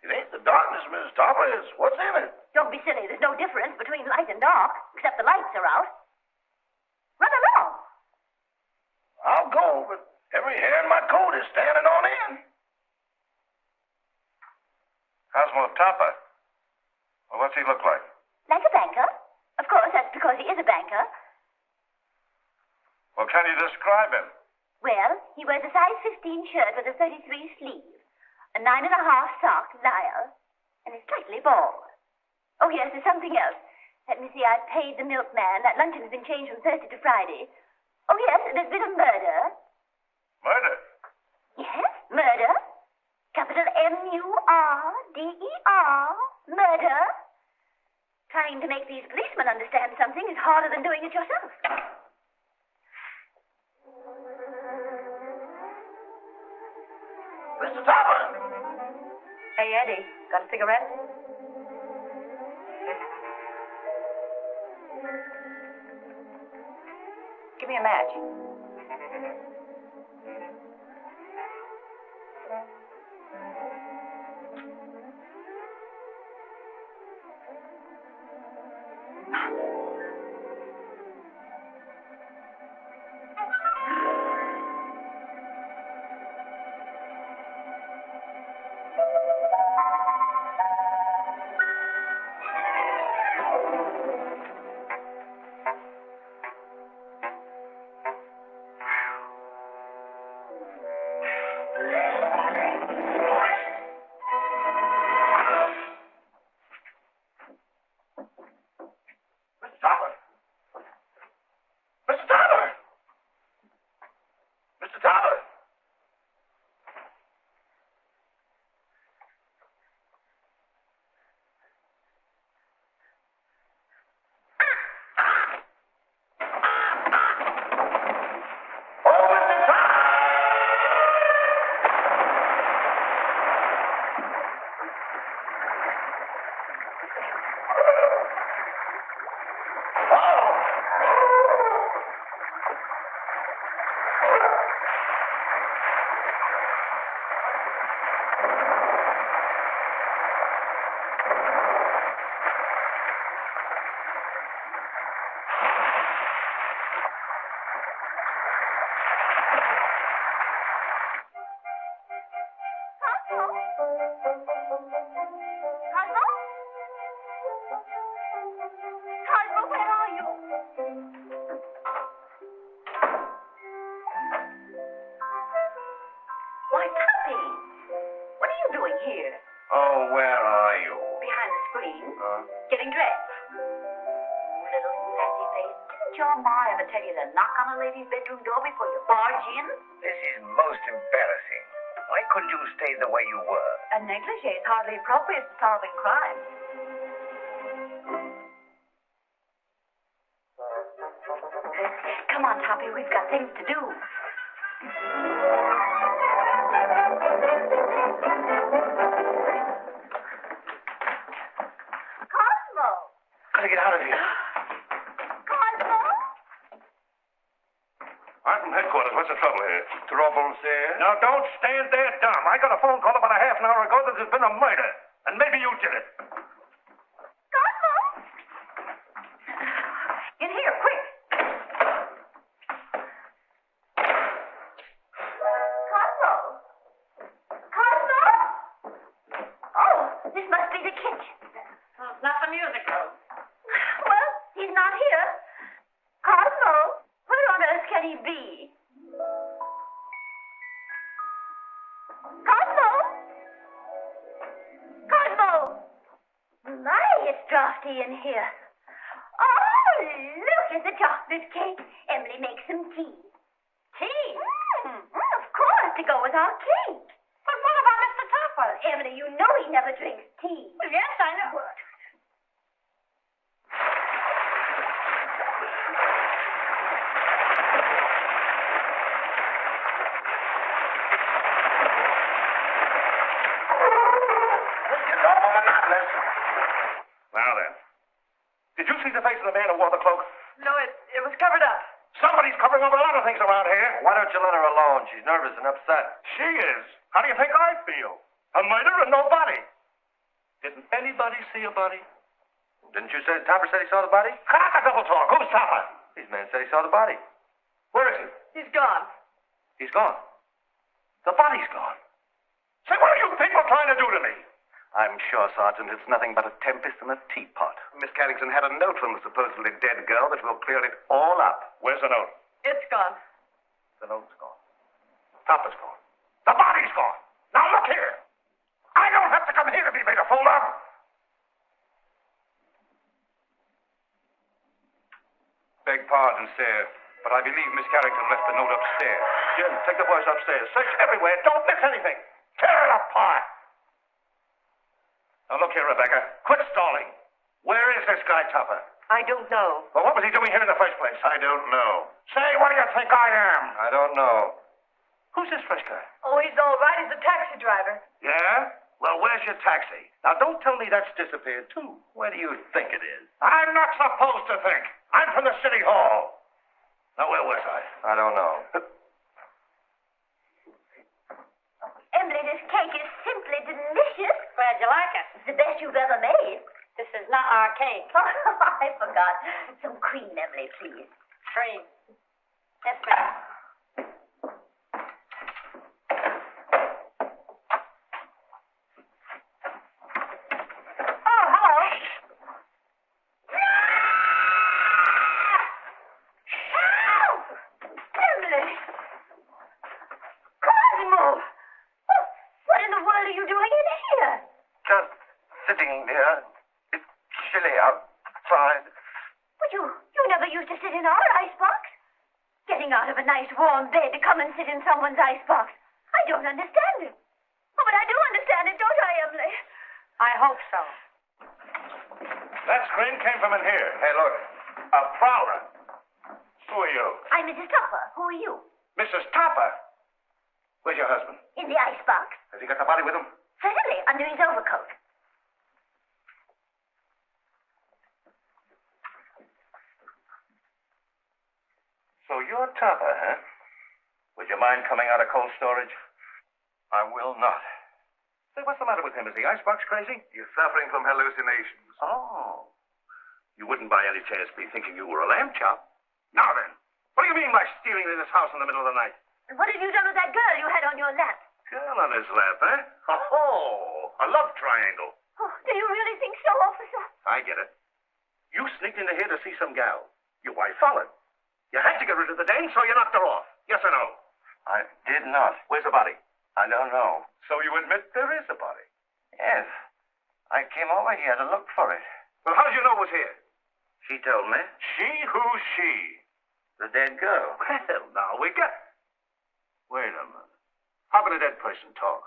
It ain't the darkness, Mrs. Topper. It's what's in it. Don't be silly. There's no difference between light and dark, except the lights are out. Run along. I'll go, but every hair in my coat is standing on end. Cosmo Topper. Well, what's he look like? Like a banker. Of course, that's because he is a banker. Well, can you describe him? Well, he wears a size 15 shirt with a 33 sleeve, a 9.5 sock lyre, and is slightly bald. Oh, yes, there's something else. Let me see, I paid the milkman. That luncheon has been changed from Thursday to Friday. Oh, yes, there's been a murder. Murder? Yes, murder. Capital M-U-R-D-E-R. Murder. Trying to make these policemen understand something is harder than doing it yourself. Mr. Topper! Hey, Eddie, got a cigarette? Give me a match. Getting dressed. Little sassy face. Didn't your ma ever tell you to knock on a lady's bedroom door before you barge in? This is most embarrassing. Why couldn't you stay the way you were? A negligee is hardly appropriate for solving crime. Come on, Toppy, we've got things to do. Gotta get out of here. Cosmo? I'm from headquarters. What's the trouble here? Trouble, sir? Now, don't stand there dumb. I got a phone call about a half an hour ago that there's been a murder. And maybe you did it. Cosmo? In here, quick. drafty in here. Oh, look at the chocolate cake. Emily, make some tea. Tea? Of course, to go with our cake. But what about Mr. Topper? Emily, you know he never drinks tea. Well, yes, I know. What? Now then. Did you see the face of the man who wore the cloak? No, it was covered up. Somebody's covering up a lot of things around here. Why don't you let her alone? She's nervous and upset. She is. How do you think I feel? A murder and no body. Didn't anybody see a body? Didn't you say Topper said he saw the body? Cut the double talk. Who's Topper? These men said he saw the body. Where is he? He's gone. He's gone. The body's gone. Say, what are you people trying to do to me? I'm sure, Sergeant, it's nothing but a tempest in a teapot. Miss Carrington had a note from the supposedly dead girl that will clear it all up. Where's the note? It's gone. The note's gone. Topper's gone. The body's gone. Now look here. I don't have to come here to be made a fool of. Beg pardon, sir, but I believe Miss Carrington left the note upstairs. Jim, take the boys upstairs. Search everywhere. Don't miss anything. Tear it apart. Now look here, Rebecca. Quit stalling. Where is this guy, Topper? I don't know. Well, what was he doing here in the first place? I don't know. Say, what do you think I am? I don't know. Who's this fresh guy? Oh, he's all right. He's a taxi driver. Yeah? Well, where's your taxi? Now, don't tell me that's disappeared, too. Where do you think it is? I'm not supposed to think. I'm from the city hall. Now, where was I? I don't know. Emily, this cake is simply delicious. Glad you like it. It's the best you've ever made. This is not our cake. I forgot. Some cream, Emily, please. Cream. Yes, ma'am. Oh, hello. Help! Emily! Cosmo! What in the world are you doing in here? Just sitting here. It's chilly outside. But you never used to sit in our icebox. Getting out of a nice warm bed to come and sit in someone's icebox. I don't understand it. Oh, but I do understand it, don't I, Emily? I hope so. That scream came from in here. Hey, look. A prowler. Who are you? I'm Mrs. Topper. Who are you? Mrs. Topper. Where's your husband? In the icebox. Has he got the body with him? Certainly, under his overcoat. So you're Topper, huh? Would you mind coming out of cold storage? I will not. Say, what's the matter with him? Is the icebox crazy? He's suffering from hallucinations. Oh. You wouldn't by any chance be thinking you were a lamb chop? Now then, what do you mean by stealing in this house in the middle of the night? And what have you done with that girl you had on your lap? Girl on his lap, eh? Oh, a love triangle. Oh, do you really think so, officer? I get it. You sneaked into here to see some gal. Your wife followed. You had to get rid of the dame, so you knocked her off. Yes or no? I did not. Where's the body? I don't know. So you admit there is a body? Yes. I came over here to look for it. Well, how did you know it was here? She told me. She? Who's she? The dead girl. Well, now we get... Wait a minute. How can a dead person talk?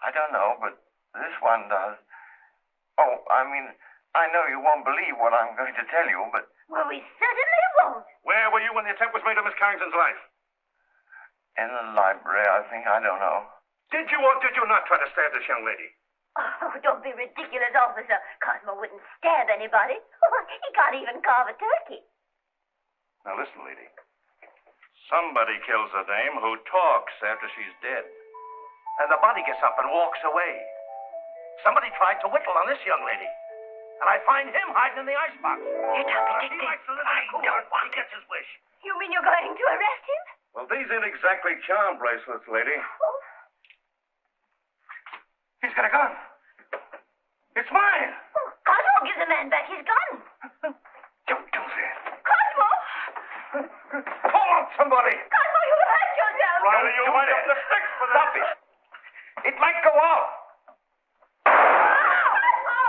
I don't know, but this one does. Oh, I mean, I know you won't believe what I'm going to tell you, but... Well, we certainly won't. Where were you when the attempt was made on Miss Carrington's life? In the library, I think. I don't know. Did you or did you not try to stab this young lady? Oh, don't be ridiculous, officer. Cosmo wouldn't stab anybody. He can't even carve a turkey. Now listen, lady. Somebody kills a dame who talks after she's dead. And the body gets up and walks away. Somebody tried to whittle on this young lady. And I find him hiding in the icebox. You're top He detective. likes to live in the cool. He gets his wish. You mean you're going to arrest him? Well, these ain't exactly charm bracelets, lady. Oh. He's got a gun. It's mine. Oh, Cosmo, give the man back his gun. Don't do that. Cosmo! Pull out somebody. Cosmo, you hurt yourself. Riley, you'll wind up the sticks for that. Stop it. It might go off. Cosmo!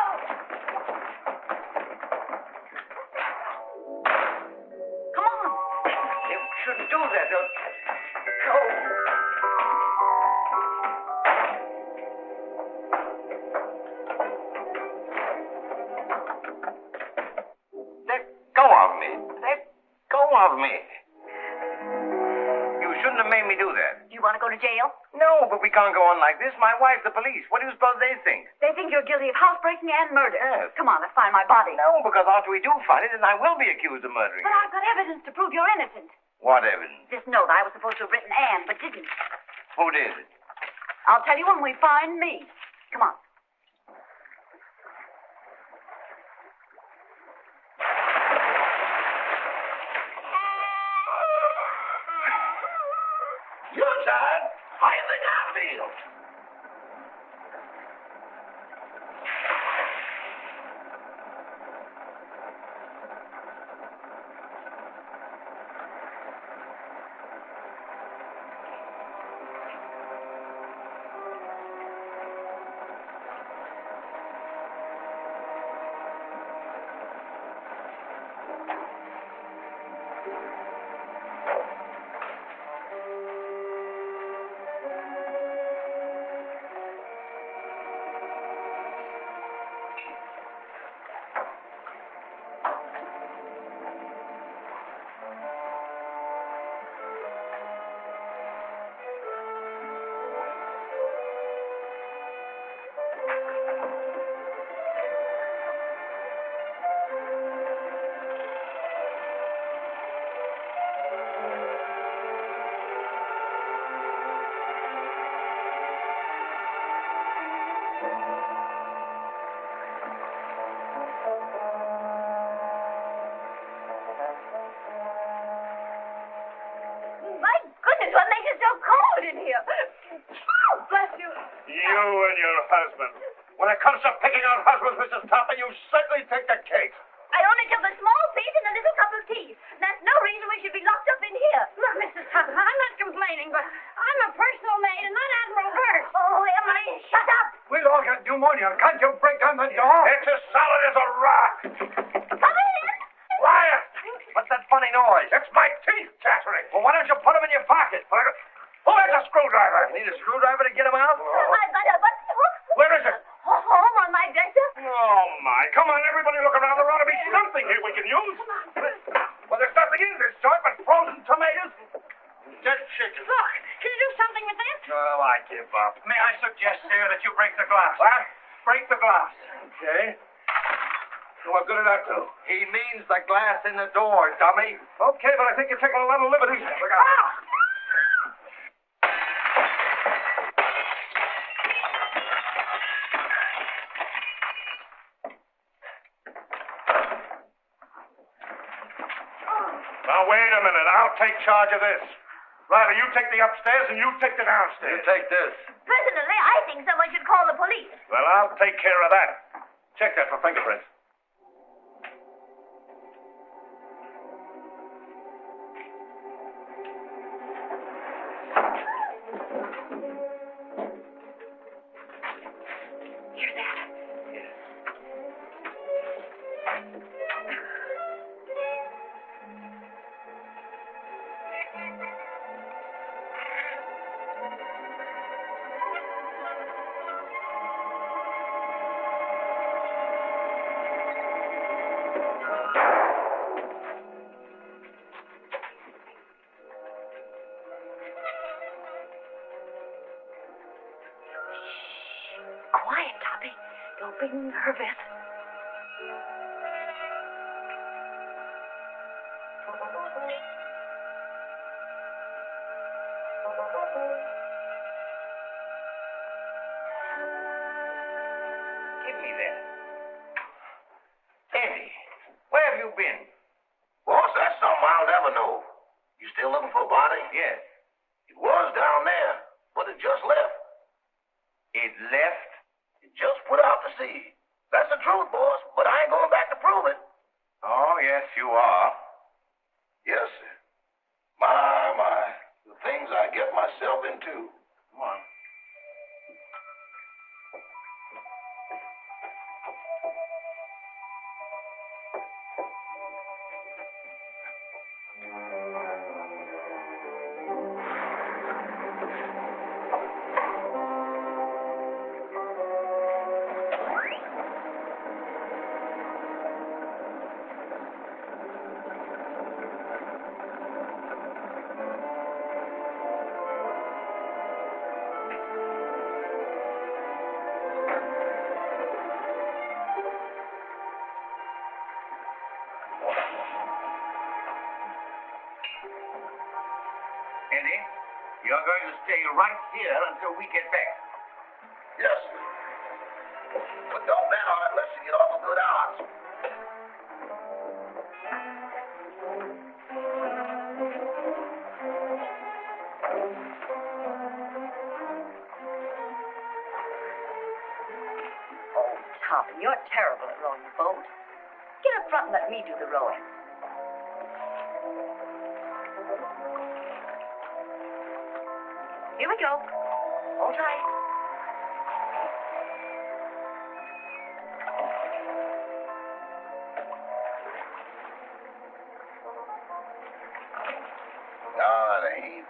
shouldn't do that. No. Let go of me. Let go of me. You shouldn't have made me do that. Do you want to go to jail? No, but we can't go on like this. My wife, the police. What do you suppose they think? They think you're guilty of housebreaking and murder. Yes. Come on, let's find my body. No, because after we do find it, then I will be accused of murdering But her. I've got evidence to prove you're innocent. What evidence? This note I was supposed to have written Anne, but didn't. Who did it? I'll tell you when we find me. Come on. You're tired. How you think I feel? My goodness, what makes it so cold in here? Oh, bless you. You and your husband. When it comes to picking out husbands, Mrs. Topper, you certainly take the cake. I only took a small piece and a little cup of tea. That's no reason we should be locked up in here. Look, Mrs. Tupper, I'm not complaining, but I'm a personal maid and not Admiral Burke. Oh, Emily, shut up. We'll all get pneumonia. Can't you break down the door? It's as solid as a rock. Come in. Quiet! What's that funny noise? It's my teeth chattering. Well, why don't you put them in your pocket? Who has a screwdriver? You need a screwdriver to get them out? I've got a button hook. Where is it? Home on my dresser. Oh, my. Come on, everybody look around. There ought to be something here we can use. Well, there's nothing in this joint but frozen tomatoes. Dead chicken. Look, can you do something with this? Oh, I give up. May I suggest, sir, that you break the glass? What? Break the glass. Okay. What good did that do? He means the glass in the door, dummy. Okay, but I think you're taking a lot of liberties. Look out. Now, wait a minute. I'll take charge of this. Riley, you take the upstairs and you take the downstairs. You take this. Personally, I think someone should call the police. Well, I'll take care of that. Check that for fingerprints. Hear that? Quiet, Toppy. Don't be nervous. Give me that. Eddie, where have you been? Boss, that's something I'll never know. You still looking for a body? Yes. It was down there, but it just left. It left? It just put out to sea. That's the truth, boss, but I ain't going back to prove it. Oh, yes, you are. Yes, sir. My. The things I get myself into. Come on. You're going to stay right here until we get back. Yes, sir. But don't bet on it unless you get off a good odds. Oh, Tommy, you're terrible at rowing a boat. Get up front and let me do the rowing. Here we go. Hold tight. No, it ain't.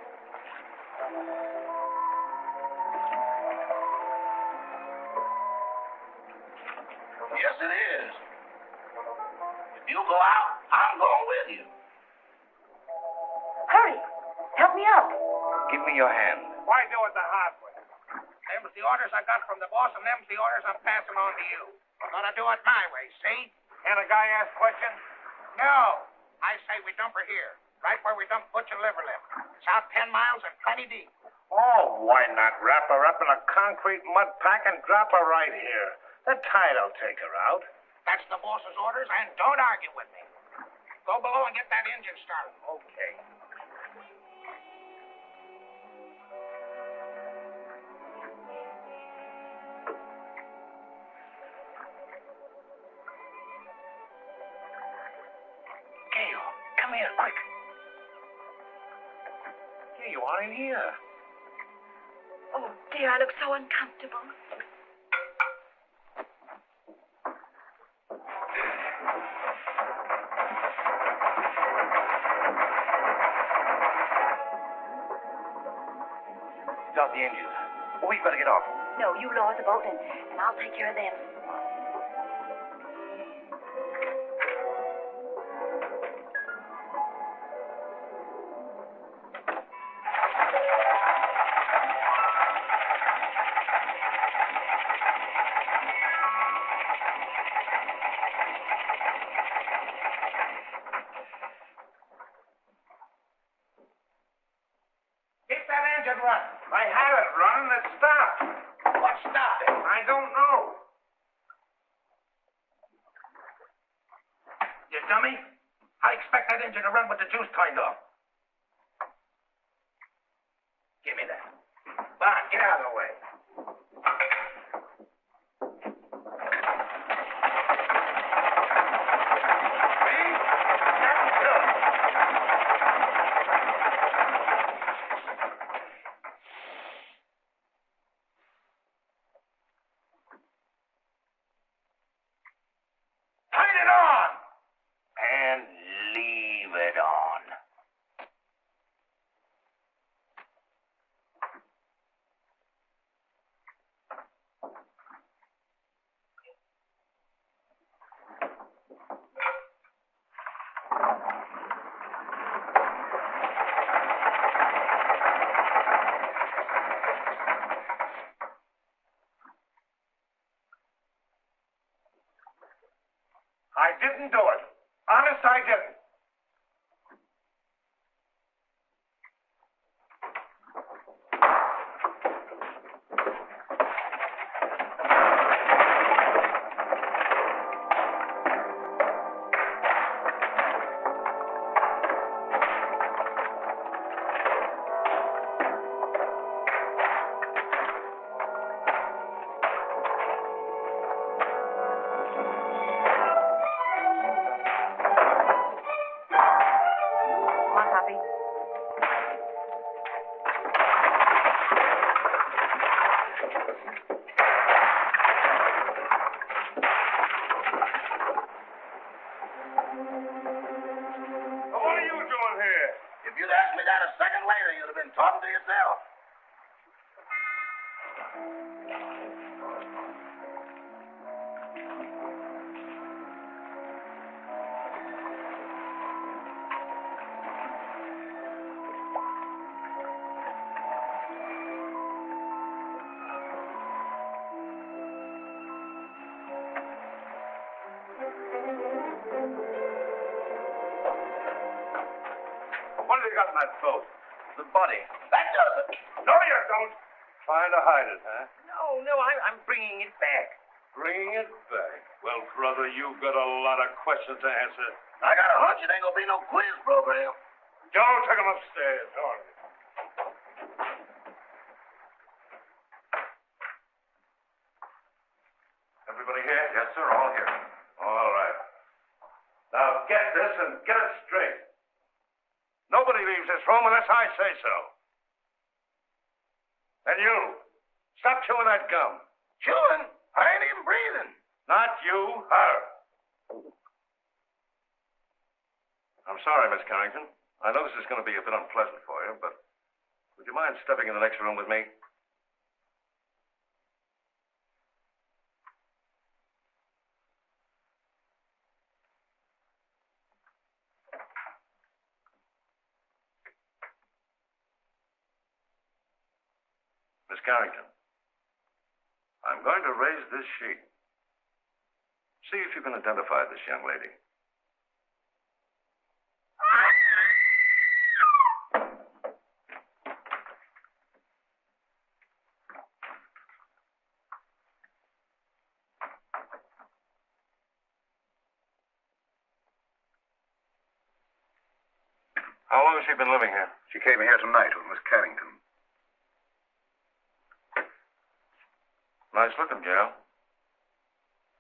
Yes, it is. If you go out, I'm going with you. Hurry. Help me up. Give me your hand. Why do it the hard way? Them's the orders I got from the boss, and them's the orders I'm passing on to you. We're gonna do it my way, see? Can a guy ask questions? No. I say we dump her here, right where we dump Butch and Liverlip. It's out 10 miles and plenty deep. Oh, why not wrap her up in a concrete mud pack and drop her right here? The tide'll take her out. That's the boss's orders, and don't argue with me. Go below and get that engine started. Okay. Gail, come here, quick. Here you are in here. Oh, dear, I look so uncomfortable. Start the engine. We've got to get off. No, you lower the boat and I'll take care of them. Keep that engine running. I had it running. It stopped. What stopped it? I don't know. You dummy? I expect that engine to run with the juice turned off. Give me that. Bon, get out of the way. See? That's good. Turn it on! And leave it on. I didn't do it. Honest, I didn't. Come on, Poppy. Well, what are you doing here? If you'd asked me that a second later, you'd have been talking to yourself. What have you got in that boat? The body. That does it. No, you don't. Trying to hide it, huh? No, I'm bringing it back. Bringing it back. Well, brother, you've got a lot of questions to answer. I got a hunch it ain't gonna be no quiz program. Joe, take him upstairs. All right. Everybody here? Yes, sir, all here. All right. Now get this and get it straight. Nobody leaves this room unless I say so. And you, stop chewing that gum. Chewing? I ain't even breathing. Not you, her. I'm sorry, Miss Carrington. I know this is going to be a bit unpleasant for you, but would you mind stepping in the next room with me? Miss Carrington, I'm going to raise this sheet. See if you can identify this young lady. How long has she been living here? She came here tonight with Miss Carrington. Nice looking gal.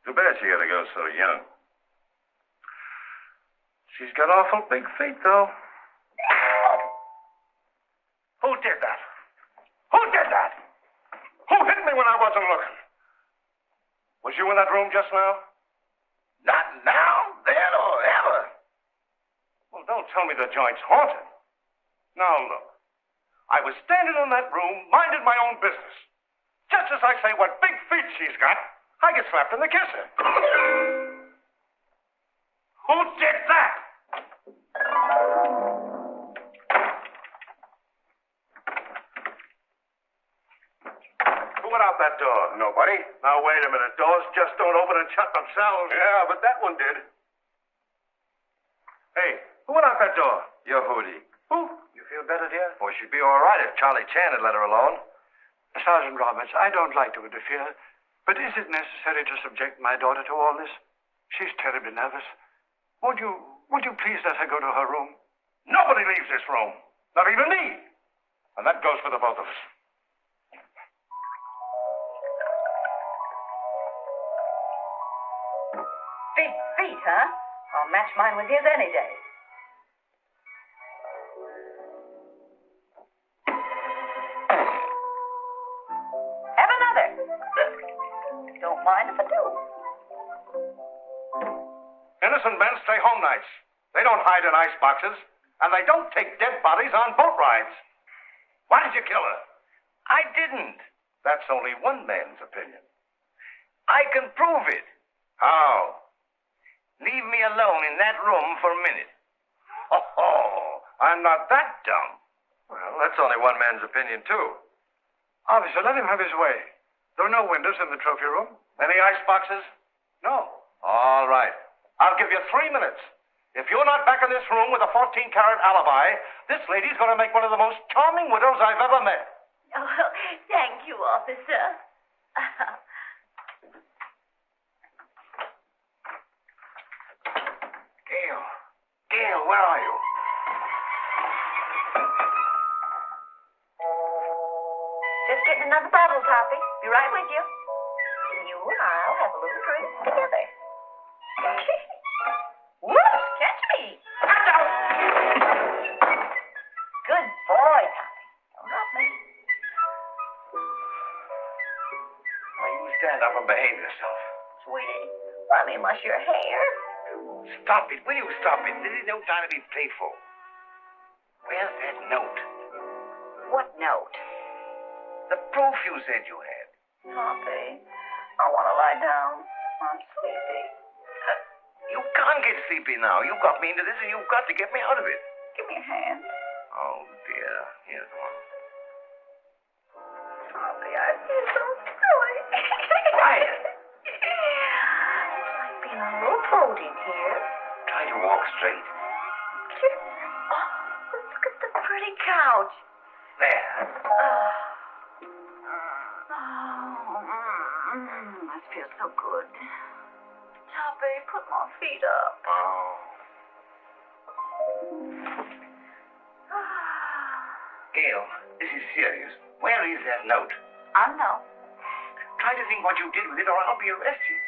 Too bad she had to go so young. She's got awful big feet, though. Who did that? Who did that? Who hit me when I wasn't looking? Was you in that room just now? Not now, then, or ever. Well, don't tell me the joint's haunted. Now, look. I was standing in that room, minding my own business. Just as I say what big feet she's got, I get slapped in the kisser. Who did that? Who went out that door? Nobody. Now, wait a minute. Doors just don't open and shut themselves. Yeah, but that one did. Hey, who went out that door? Your Hootie. Who? You feel better, dear? Well, she'd be all right if Charlie Chan had let her alone. Sergeant Roberts, I don't like to interfere, but is it necessary to subject my daughter to all this? She's terribly nervous. Would you please let her go to her room? Nobody leaves this room. Not even me. And that goes for the both of us. Big feet, huh? I'll match mine with his any day. Have another. Don't mind if I do. Innocent men stay home nights. They don't hide in ice boxes, and they don't take dead bodies on boat rides. Why did you kill her? I didn't. That's only one man's opinion. I can prove it. How? Leave me alone in that room for a minute. Oh, I'm not that dumb. Well, that's only one man's opinion, too. Officer, let him have his way. There are no windows in the trophy room. Any ice boxes? No. All right. I'll give you 3 minutes. If you're not back in this room with a 14-carat alibi, this lady's going to make one of the most charming widows I've ever met. Oh, thank you, officer. Gail, where are you? Just getting another bottle, Toppy. Be right with you. You and I'll have a little drink together. Whoops, catch me. Good boy, Toppy. Don't drop me. Now, you stand up and behave yourself. Sweetie, let me mush your hair. Stop it. Will you stop it? This is no time to be playful. Where's that note? What note? The proof you said you had. Toppy, I want to lie down. I'm sleepy. You can't get sleepy now. You got me into this and you've got to get me out of it. Give me a hand. Oh, dear. Here's one. Toppy, I feel so silly. Quiet. It's like being a little floating here. Try to walk straight. Oh, look at the pretty couch. so good. Toppy, put my feet up. Oh. Gail, this is serious. Where is that note? I know. Try to think what you did with it or I'll be arrested.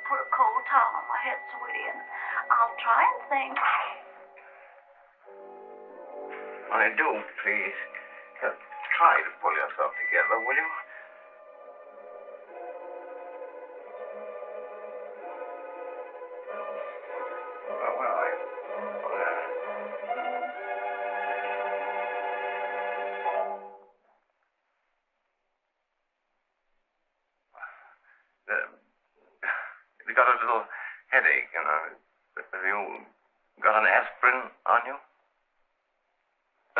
Put a cold towel on my head, sweetie, and I'll try and think. I do, please. Try to pull yourself together, will you? You got a little headache, you know. Have you got an aspirin on you?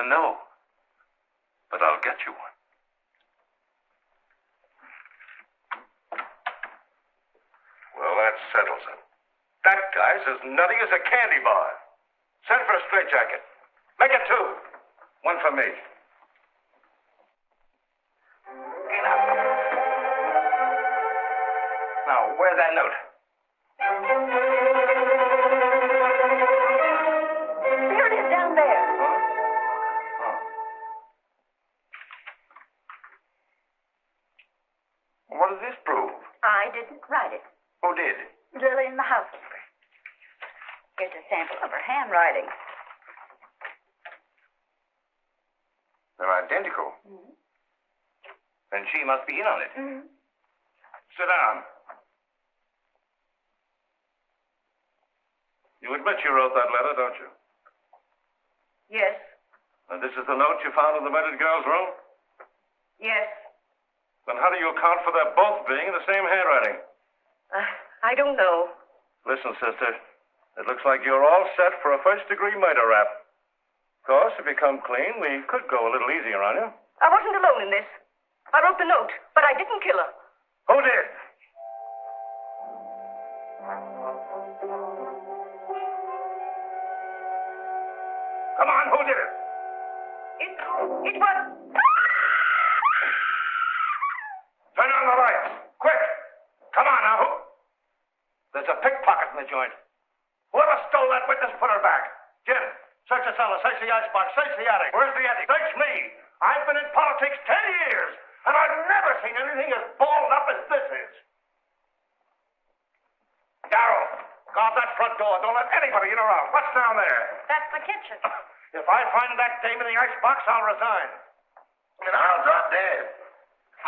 No. But I'll get you one. Well, that settles it. That guy's as nutty as a candy bar. Send for a straitjacket. Make it 2. One for me. Get up. Now, where's that note? There it is down there. What does this prove? I didn't write it. Who did? Lillian, the housekeeper. Here's a sample of her handwriting. They're identical. Mm-hmm. Then she must be in on it. Mm-hmm. Sit down. You admit you wrote that letter, don't you? Yes. And this is the note you found in the murdered girl's room? Yes. Then how do you account for their both being in the same handwriting? I don't know. Listen, sister, it looks like you're all set for a first-degree murder rap. Of course, if you come clean, we could go a little easier on you. I wasn't alone in this. I wrote the note, but I didn't kill her. Who did? Come on, who did it? It was... Turn on the lights. Quick. Come on now. There's a pickpocket in the joint. Whoever stole that witness, put her back. Jim, search the cellar, search the icebox, search the attic. Where's the attic? Search me. I've been in politics 10 years, and I've never seen anything as balled up as this is. Darrell, guard that front door. Don't let anybody in or out. What's down there? That's the kitchen. If I find that dame in the icebox, I'll resign. And I'll drop dead.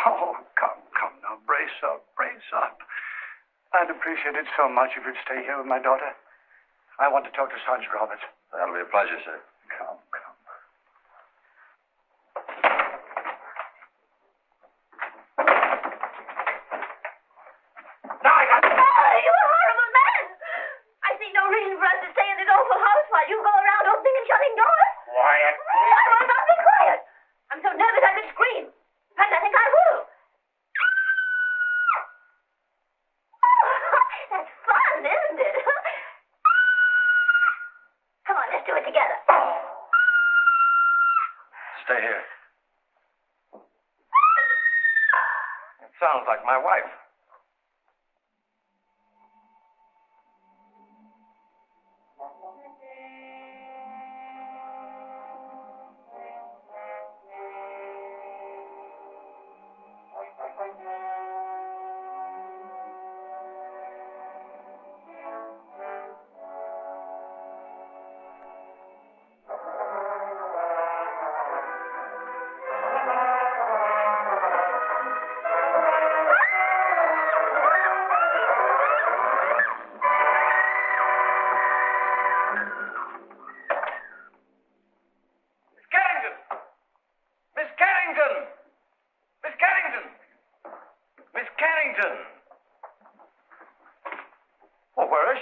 Oh, come now. Brace up. I'd appreciate it so much if you'd stay here with my daughter. I want to talk to Sergeant Roberts. That'll be a pleasure, sir. Come. Now I got... Oh, you horrible man! I see no reason for us to stay in this awful house while you go around opening and shutting doors. Quiet. I will not be quiet. I'm so nervous I could scream. In fact, I think I will. That's fun, isn't it? Come on, let's do it together. Stay here. It sounds like my wife.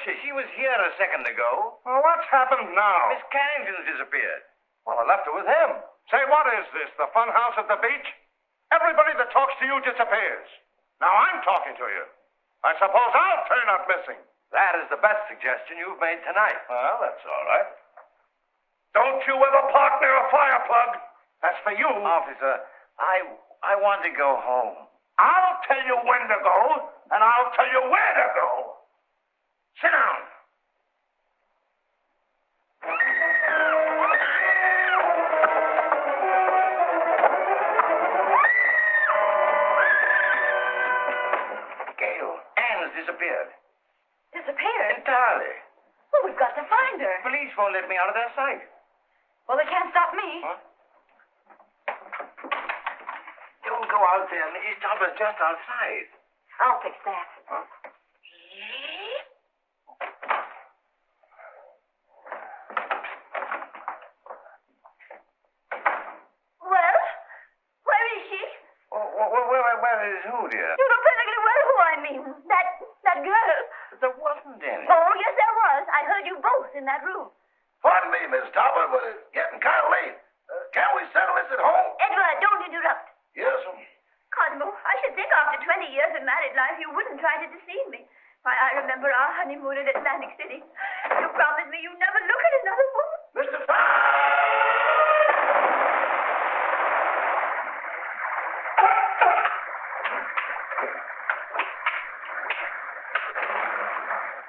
She was here a second ago. Well, what's happened now? Miss Carrington's disappeared. Well, I left her with him. Say, what is this, the fun house at the beach? Everybody that talks to you disappears. Now I'm talking to you. I suppose I'll turn up missing. That is the best suggestion you've made tonight. Well, that's all right. Don't you ever park near a fire plug. That's for you. Officer, I want to go home. I'll tell you when to go. and I'll tell you where to go. Sit down. Gail, Anne has disappeared. Disappeared? Entirely. Well, we've got to find her. Police won't let me out of their sight. Well, they can't stop me. Huh? Don't go out there. Mrs. Topper's just outside. I'll fix that. Huh? Well, where is she? Where is who, dear? You know perfectly well who I mean. That girl. There wasn't any. Oh, yes, there was. I heard you both in that room. Pardon me, Miss Topper, but it's getting kind of late. Can't we settle this at home? Edward, don't interrupt. Yes, Cosmo, I should think after 20 years of married life you wouldn't try to deceive me. Why, I remember our honeymoon in Atlantic City. You promised me you'd never look at another woman. Mr. Topper!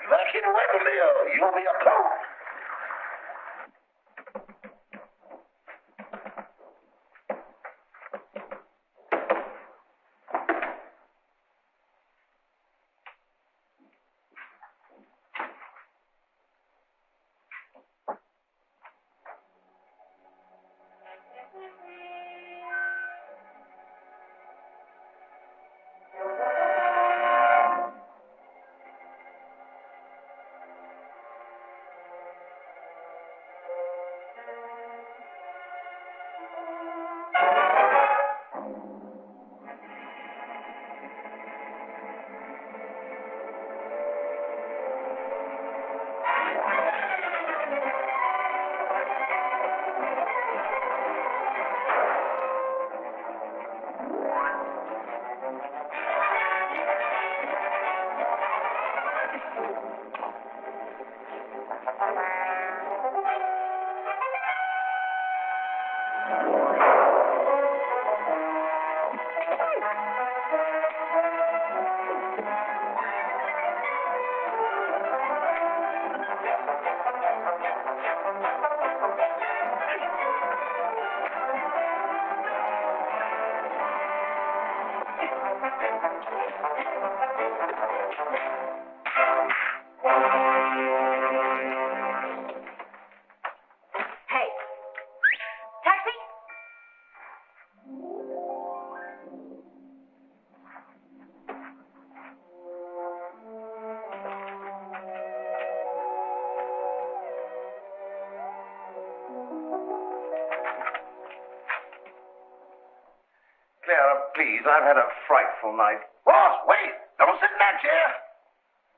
You better keep away from me or you'll be a clown. Clara, please, I've had a frightful night. Boss, wait! Don't sit in that chair!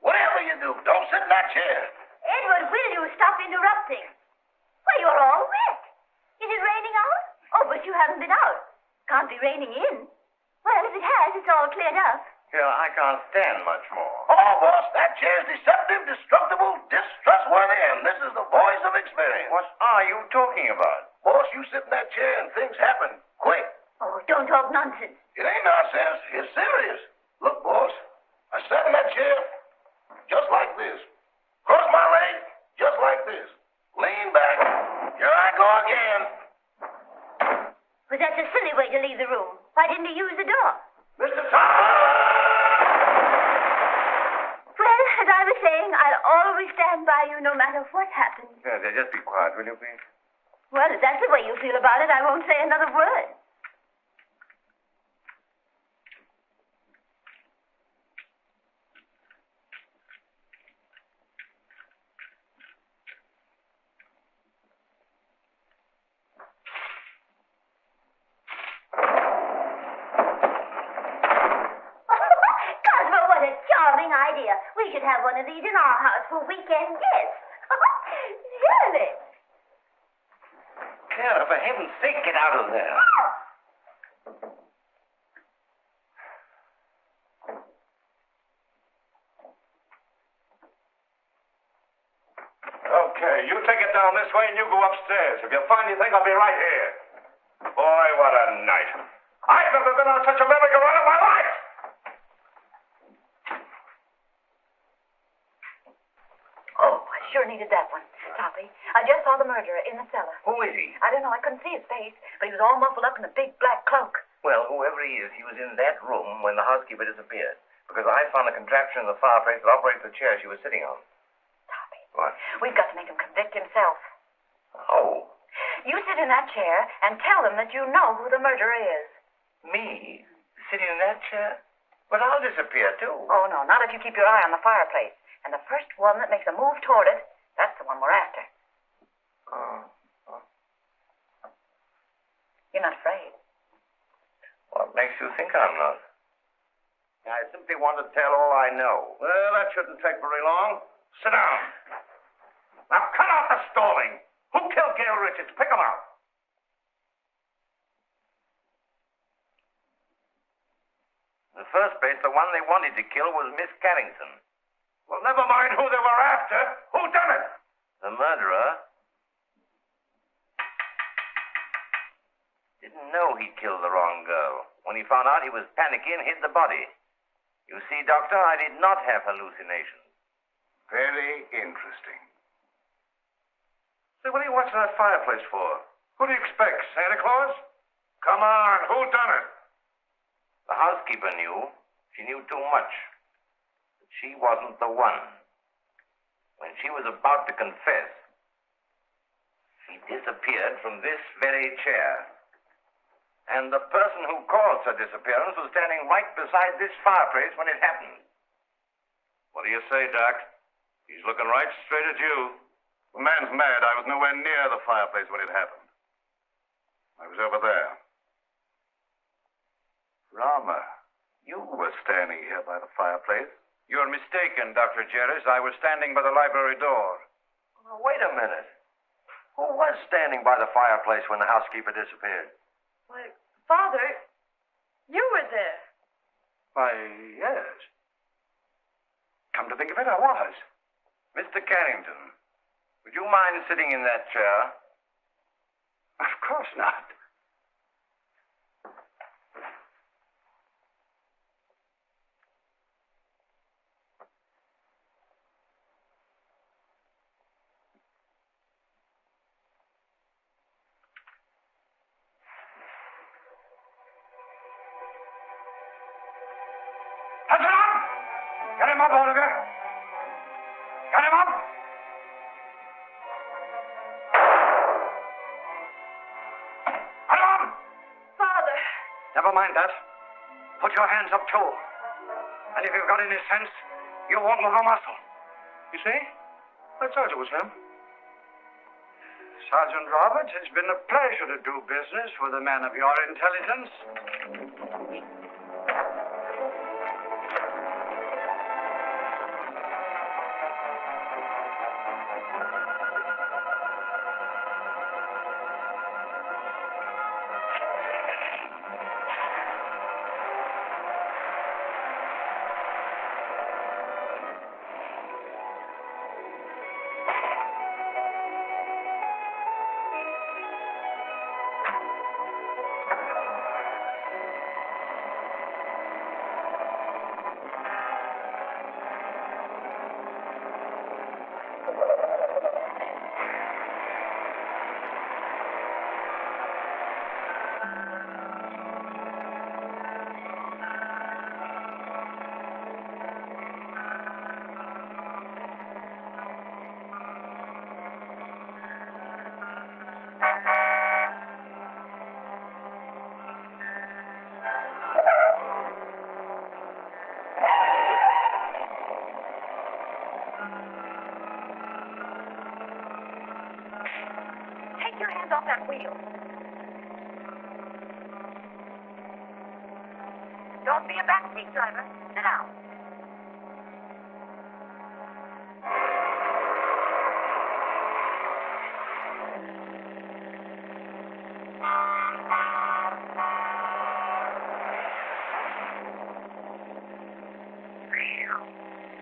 Whatever you do, don't sit in that chair! Edward, will you stop interrupting? Why, you're all wet. Is it raining out? Oh, but you haven't been out. Can't be raining in. Well, if it has, it's all cleared up. Here, I can't stand much more. Oh, boss, that chair's deceptive, destructible, distrustworthy, and this is the voice of experience. What are you talking about? Boss, you sit in that chair and things happen quick. Oh, don't talk nonsense. It ain't nonsense. It's serious. Look, boss, I sat in that chair just like this. Cross my leg just like this. Lean back. Here I go again. Well, that's a silly way to leave the room. Why didn't you use the door? Mr. Topper! Well, as I was saying, I'll always stand by you no matter what happens. There, just be quiet, will you, please? Well, if that's the way you feel about it, I won't say another word. Idea. We should have one of these in our house for weekend guests. Really? Clara, for heaven's sake, get out of there. Okay, you take it down this way and you go upstairs. If you find anything, I'll be right here. Boy, what a night. I've never been on such a merry-go-round in my life. sure needed that one. Toppy, I just saw the murderer in the cellar. Who is he? I don't know. I couldn't see his face, but he was all muffled up in a big black cloak. Well, whoever he is, he was in that room when the housekeeper disappeared. Because I found a contraption in the fireplace that operates the chair she was sitting on. Toppy. What? We've got to make him convict himself. Oh, You sit in that chair and tell them that you know who the murderer is. me? Sitting in that chair? But I'll disappear, too. Oh, no, not if you keep your eye on the fireplace. And the first one that makes a move toward it, that's the one we're after. Oh. You're not afraid. What makes you think I'm not? I simply want to tell all I know. Well, that shouldn't take very long. Sit down. Now, cut out the stalling. Who killed Gail Richards? Pick him out. In the first place, the one they wanted to kill was Miss Carrington. Well, never mind who they were after. Who done it? The murderer didn't know he'd killed the wrong girl. When he found out, he was panicky and hid the body. You see, Doctor, I did not have hallucinations. Very interesting. Say, what are you watching that fireplace for? Who do you expect, Santa Claus? Come on, who done it? The housekeeper knew. She knew too much. But she wasn't the one. When she was about to confess, she disappeared from this very chair. And the person who caused her disappearance was standing right beside this fireplace when it happened. What do you say, Doc? He's looking right straight at you. The man's mad. I was nowhere near the fireplace when it happened. I was over there. Rama, you were standing here by the fireplace. You're mistaken, Dr. Jerris. I was standing by the library door. Now, wait a minute. Who was standing by the fireplace when the housekeeper disappeared? Why, Father, you were there. Why, yes. Come to think of it, I was. Mr. Carrington, would you mind sitting in that chair? Of course not. Get him up, Oliver. Get him up. Get him up. Father. Never mind that. Put your hands up, too. And if you've got any sense, you won't move a muscle. You see? I told you it was him. Sergeant Roberts, it's been a pleasure to do business with a man of your intelligence. Take your hands off that wheel. Don't be a backseat driver. Sit down.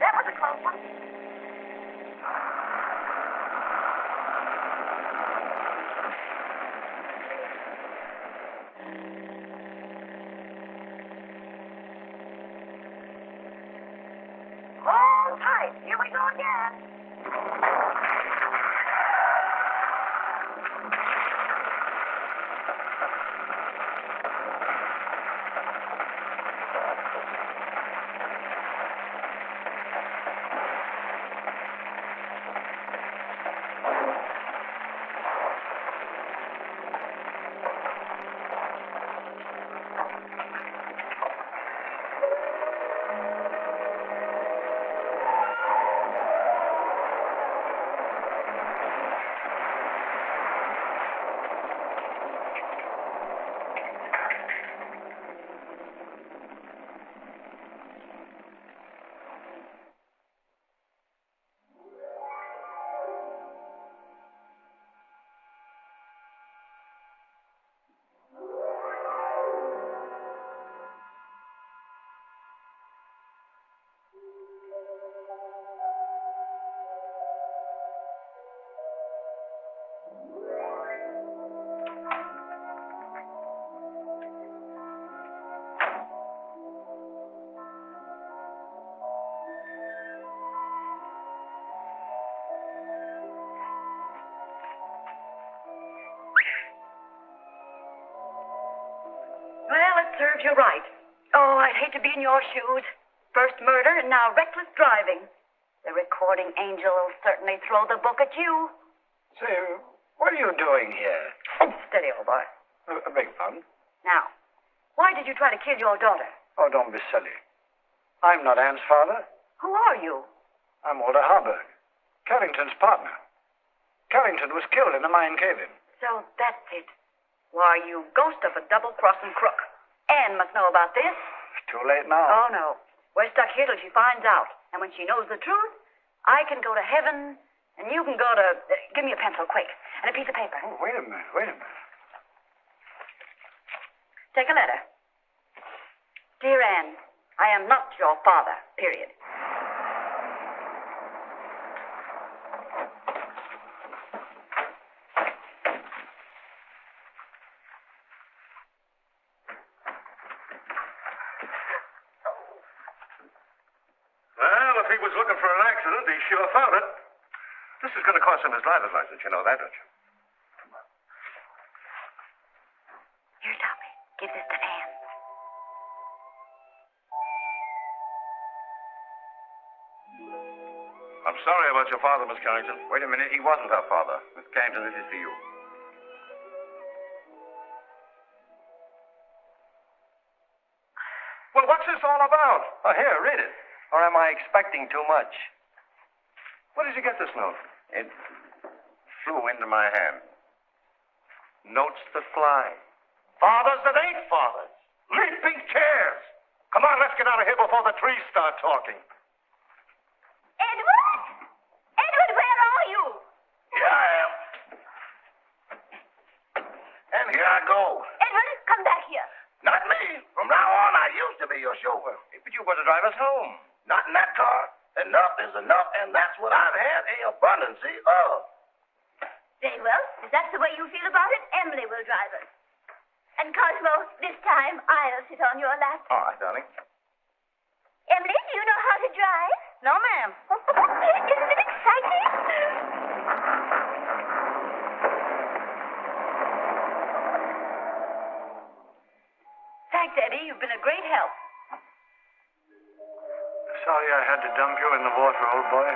That was a close one. Hold tight. Here we go again. serves you right. Oh, I'd hate to be in your shoes. First murder and now reckless driving. The recording angel will certainly throw the book at you. Say, what are you doing here? Oh, steady, old boy. I beg pardon? Now, why did you try to kill your daughter? Oh, don't be silly. I'm not Anne's father. Who are you? I'm Walter Harburg, Carrington's partner. Carrington was killed in a mine cave-in. So that's it. Why, you ghost of a double-crossing crook. Anne must know about this. It's too late now. Oh, no. We're stuck here till she finds out. And when she knows the truth, I can go to heaven, and you can go to... give me a pencil, quick, and a piece of paper. Oh, wait a minute. Take a letter. Dear Anne, I am not your father, period. Well, if he was looking for an accident, he sure found it. This is going to cost him his driver's license, you know that, don't you? Here, Tommy. Give this to Anne. I'm sorry about your father, Miss Carrington. Wait a minute. He wasn't our father. Miss Carrington, this is for you. Well, what's this all about? Oh, here, read it. Or am I expecting too much? Where did you get this note? It flew into my hand. Notes to fly. Fathers that ain't fathers. Leaping chairs. Come on, let's get out of here before the trees start talking. Edward? Edward, where are you? Here I am. And here I go. Edward, come back here. Not me. From now on, I used to be your chauffeur. But you were to drive us home. Not in that car. Enough is enough, and that's what I've had a abundance of. Very well. If that's the way you feel about it, Emily will drive us. And Cosmo, this time I'll sit on your lap. All right, darling. Emily, do you know how to drive? No, ma'am. Isn't it exciting? Thanks, Eddie. You've been a great help. Sorry I had to dump you in the water, old boy.